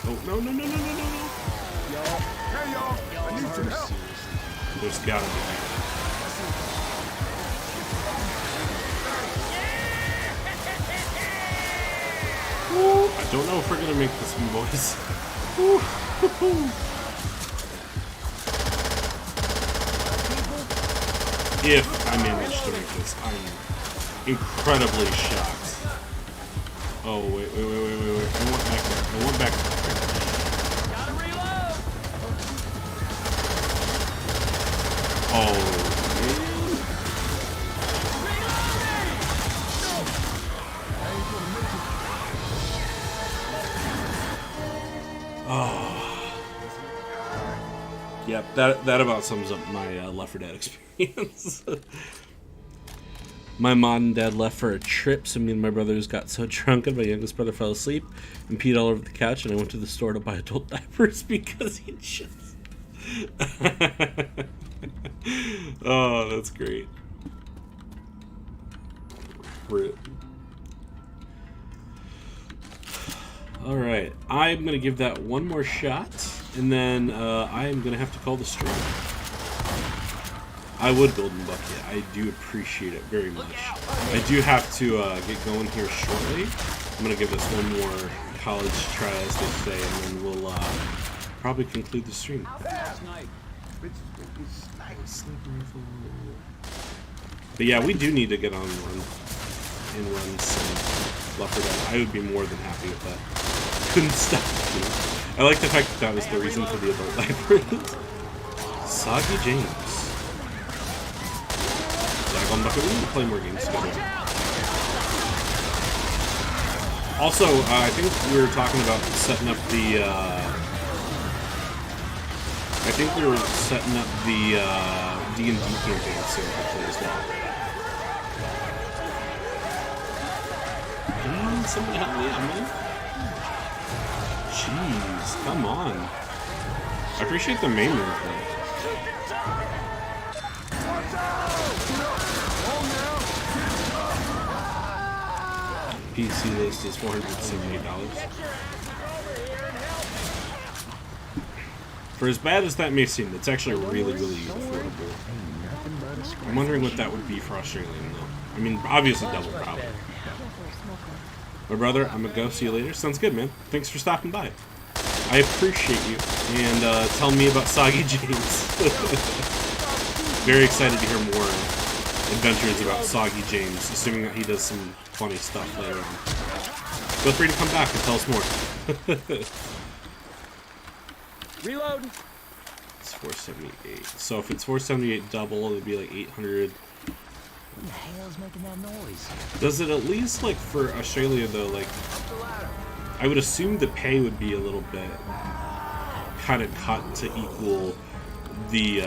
Oh, no. Hey, y'all. I need some help. There's gotta be. Woo. I don't know if we're gonna make this one, boys. Woo. If I manage to make this, I'm incredibly shocked. Oh, wait. I want back there. I want back there. Gotta reload. Oh, man. Oh. Yep, that about sums up my Left 4 Dead experience. My mom and dad left for a trip, so me and my brothers got so drunk and my youngest brother fell asleep and peed all over the couch, and I went to the store to buy adult diapers because he just... Oh, that's great. Rip. Alright, I'm going to give that one more shot, and then I am going to have to call the stream. I would Golden Bucket. I do appreciate it very much. I do have to get going here shortly. I'm going to give this one more college try, as they say, and then we'll probably conclude the stream. But yeah, we do need to get on run some Left 4 Dead. I would be more than happy with that. Couldn't stop me. I like the fact that that was the reason for the adult diapers. Soggy James. We need to play more games together. Also, I think we were talking about setting up the. I think we were setting up the D&D campaign soon, hopefully as well. Can someone help me out, man? Jeez, come on. I appreciate the main move, though. PC list is $478. For as bad as that may seem, it's actually really, really affordable. I'm wondering what that would be for Australian, though. I mean, obviously double probably. My brother, I'm gonna go. See you later. Sounds good, man. Thanks for stopping by. I appreciate you. And tell me about Soggy James. Very excited to hear more adventures about Soggy James, assuming that he does some funny stuff later on. Feel free to come back and tell us more. Reload. It's 478. So if it's 478 double, it'd be like 800. Who the hell's making that noise? Does it at least, like, for Australia, though, like, I would assume the pay would be a little bit kind of cut to equal the,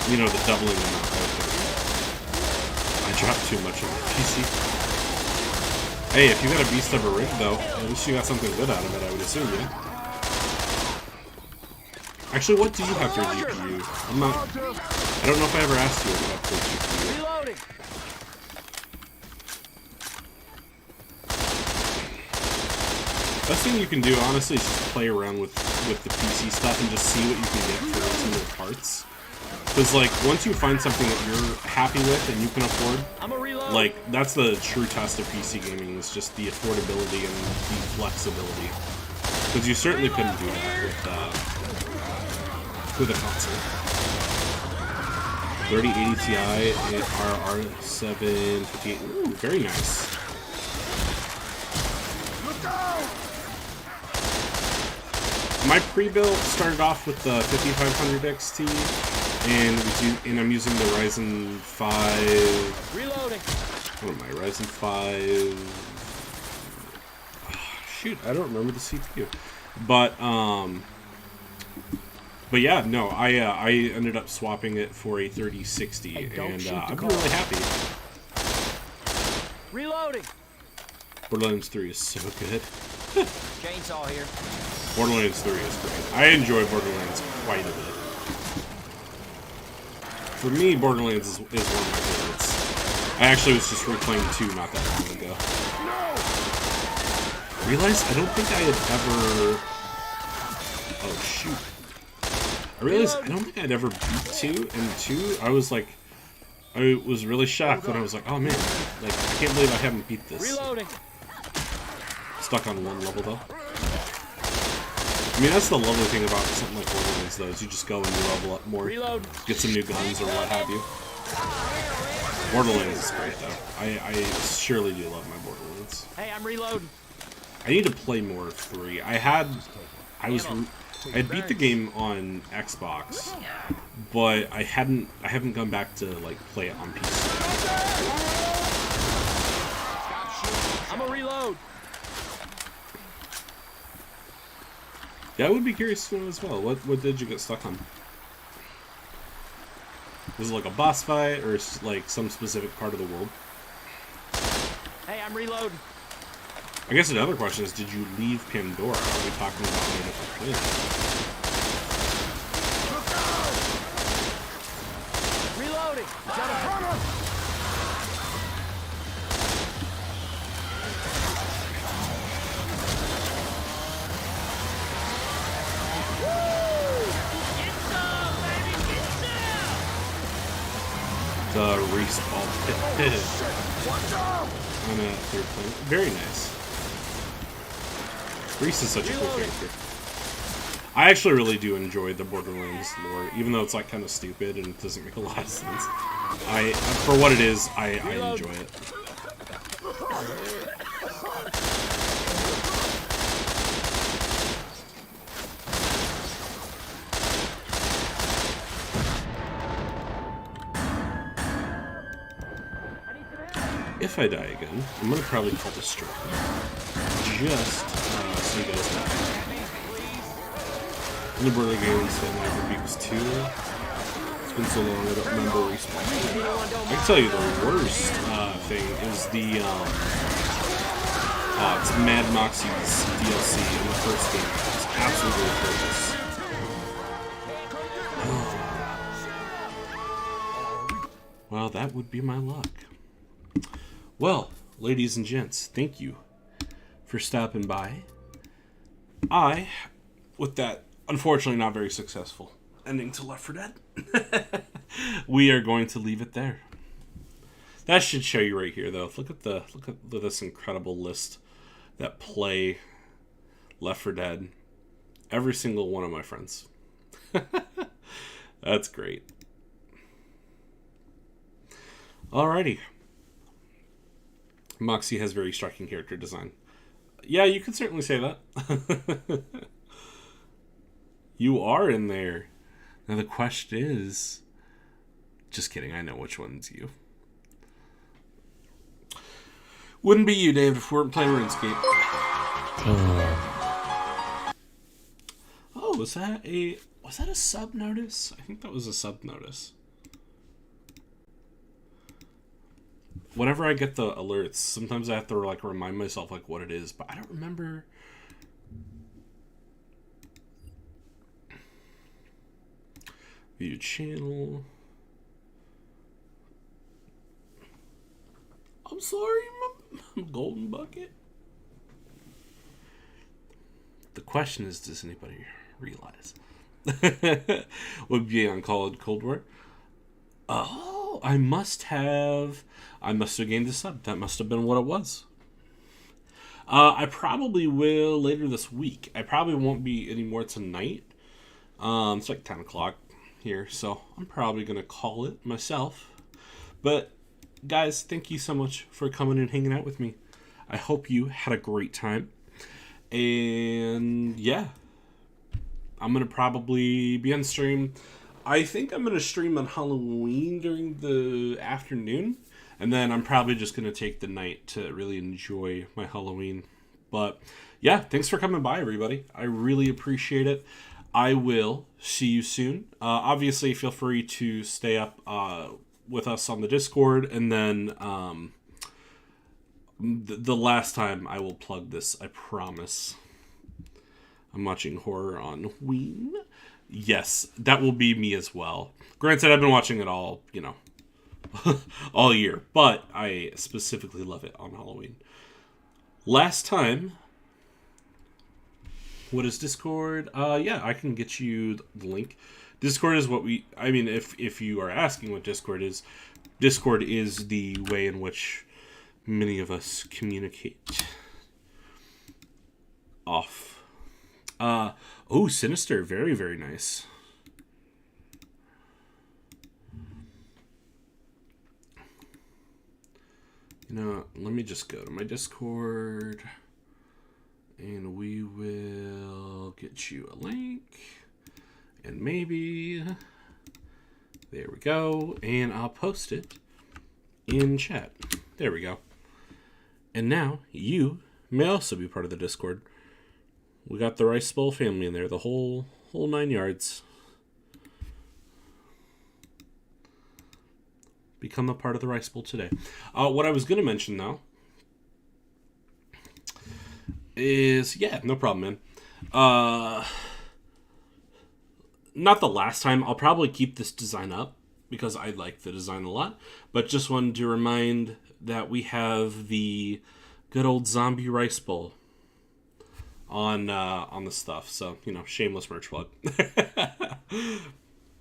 you know, the doubling amount right there. I dropped too much on the PC. Hey, if you got a beast of a rig, though, at least you got something good out of it, I would assume, yeah? Actually, what do you have for GPU? I'm not... I don't know if I ever asked you about the GPU. Reloading. Best thing you can do, honestly, is just play around with the PC stuff and just see what you can get for ultimate parts. Because, like, once you find something that you're happy with and you can afford, like, that's the true test of PC gaming, is just the affordability and the flexibility. Because you certainly couldn't do that with a console. 3080 Ti, RR758. Ooh, very nice. My pre-built started off with the 5500 XT, and I'm using the Ryzen 5. Reloading. What am I? Ryzen 5. Shoot, I don't remember the CPU. But yeah, no, I ended up swapping it for a 3060, and I'm really happy. Reloading. Borderlands 3 is so good. Chainsaw here. Borderlands 3 is great. I enjoy Borderlands quite a bit. For me, Borderlands is one of my favorites. I actually was just replaying 2 not that long ago. Realized I don't think I had ever... Oh, shoot. I realized I don't think I'd ever beat 2, and 2, I was like... I was really shocked when I was like, oh man, like, I can't believe I haven't beat this. Reloading. Stuck on one level, though. I mean, that's the lovely thing about something like Borderlands, though, is you just go and you level up more. Reload. Get some new guns or what have you. Borderlands is great, though. I surely do love my Borderlands. Hey, I'm reloading. I need to play more of 3. I had beat the game on Xbox, but I haven't gone back to, like, play it on PC. I'm a reload. Yeah, I would be curious to know as well. What did you get stuck on? Was it like a boss fight, or like some specific part of the world? Hey, I'm reloading. I guess another question is, did you leave Pandora? Are we talking about a different planet? Reloading. Is that a runner? The respawn on a third planet. Very nice. Reese is such a cool character. I actually really do enjoy the Borderlands lore, even though it's like kind of stupid and it doesn't make a lot of sense. For what it is, I enjoy it. If I die again, I'm gonna probably call this strike. Just so you guys know. The Border games that I never beat was 2. It's been so long I don't remember respawn. I can tell you the worst thing is the it's Mad Moxie's DLC in the first game. It's absolutely atrocious. Well, that would be my luck. Well, ladies and gents, thank you for stopping by. With that, unfortunately not very successful ending to Left 4 Dead, we are going to leave it there. That should show you right here, though. Look at this incredible list that play Left 4 Dead. Every single one of my friends. That's great. Alrighty. Moxie has very striking character design. Yeah, you could certainly say that. You are in there. Now the question is... Just kidding, I know which one's you. Wouldn't be you, Dave, if we weren't playing RuneScape. Oh, was that a sub notice? I think that was a sub notice. Whenever I get the alerts, sometimes I have to like remind myself like what it is, but I don't remember. View channel. I'm sorry, my golden bucket. The question is, does anybody realize? Would be on Cold War. Oh, I must have gained a sub. That must have been what it was. I probably will later this week. I probably won't be anymore tonight. It's like 10 o'clock here, so I'm probably going to call it myself. But, guys, thank you so much for coming and hanging out with me. I hope you had a great time. And, yeah. I'm going to probably be on stream. I think I'm going to stream on Halloween during the afternoon. And then I'm probably just going to take the night to really enjoy my Halloween. But, yeah, thanks for coming by, everybody. I really appreciate it. I will see you soon. Obviously, feel free to stay up with us on the Discord. And then the last time I will plug this, I promise. I'm watching horror on Ween. Yes, that will be me as well. Granted, I've been watching it all, all year. But I specifically love it on Halloween. Last time... What is Discord? Yeah, I can get you the link. Discord is what if you are asking what Discord is the way in which many of us communicate. Off. Oh, Sinister. Very, very nice. Let me just go to my Discord. And we will get you a link. And maybe... There we go. And I'll post it in chat. There we go. And now, you may also be part of the Discord. We got the Rice Bowl family in there. The whole 9 yards. Become a part of the Rice Bowl today. What I was going to mention, though, is, yeah, no problem, man. Not the last time. I'll probably keep this design up because I like the design a lot. But just wanted to remind that we have the good old zombie rice bowl on the stuff. So, shameless merch plug.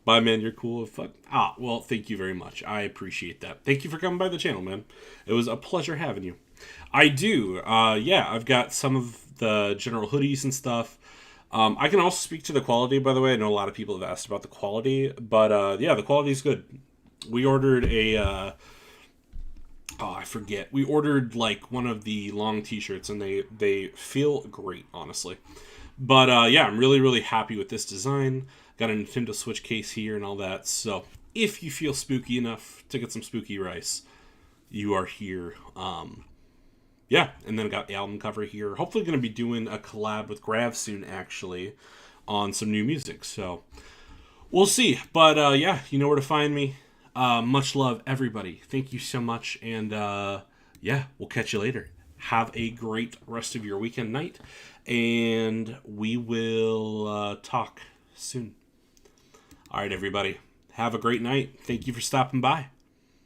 Bye, man. You're cool as fuck. Well, thank you very much. I appreciate that. Thank you for coming by the channel, man. It was a pleasure having you. I do. Yeah, I've got some of the general hoodies and stuff. I can also speak to the quality, by the way. I know a lot of people have asked about the quality. But, yeah, the quality is good. We ordered a... I forget. We ordered, one of the long t-shirts, and they feel great, honestly. But, yeah, I'm really, really happy with this design. Got a Nintendo Switch case here and all that. So, if you feel spooky enough to get some spooky rice, you are here. Yeah, and then I got the album cover here. Hopefully going to be doing a collab with Grav soon, actually, on some new music. So, we'll see. But, yeah, you know where to find me. Much love, everybody. Thank you so much. And, yeah, we'll catch you later. Have a great rest of your weekend night. And we will talk soon. All right, everybody. Have a great night. Thank you for stopping by.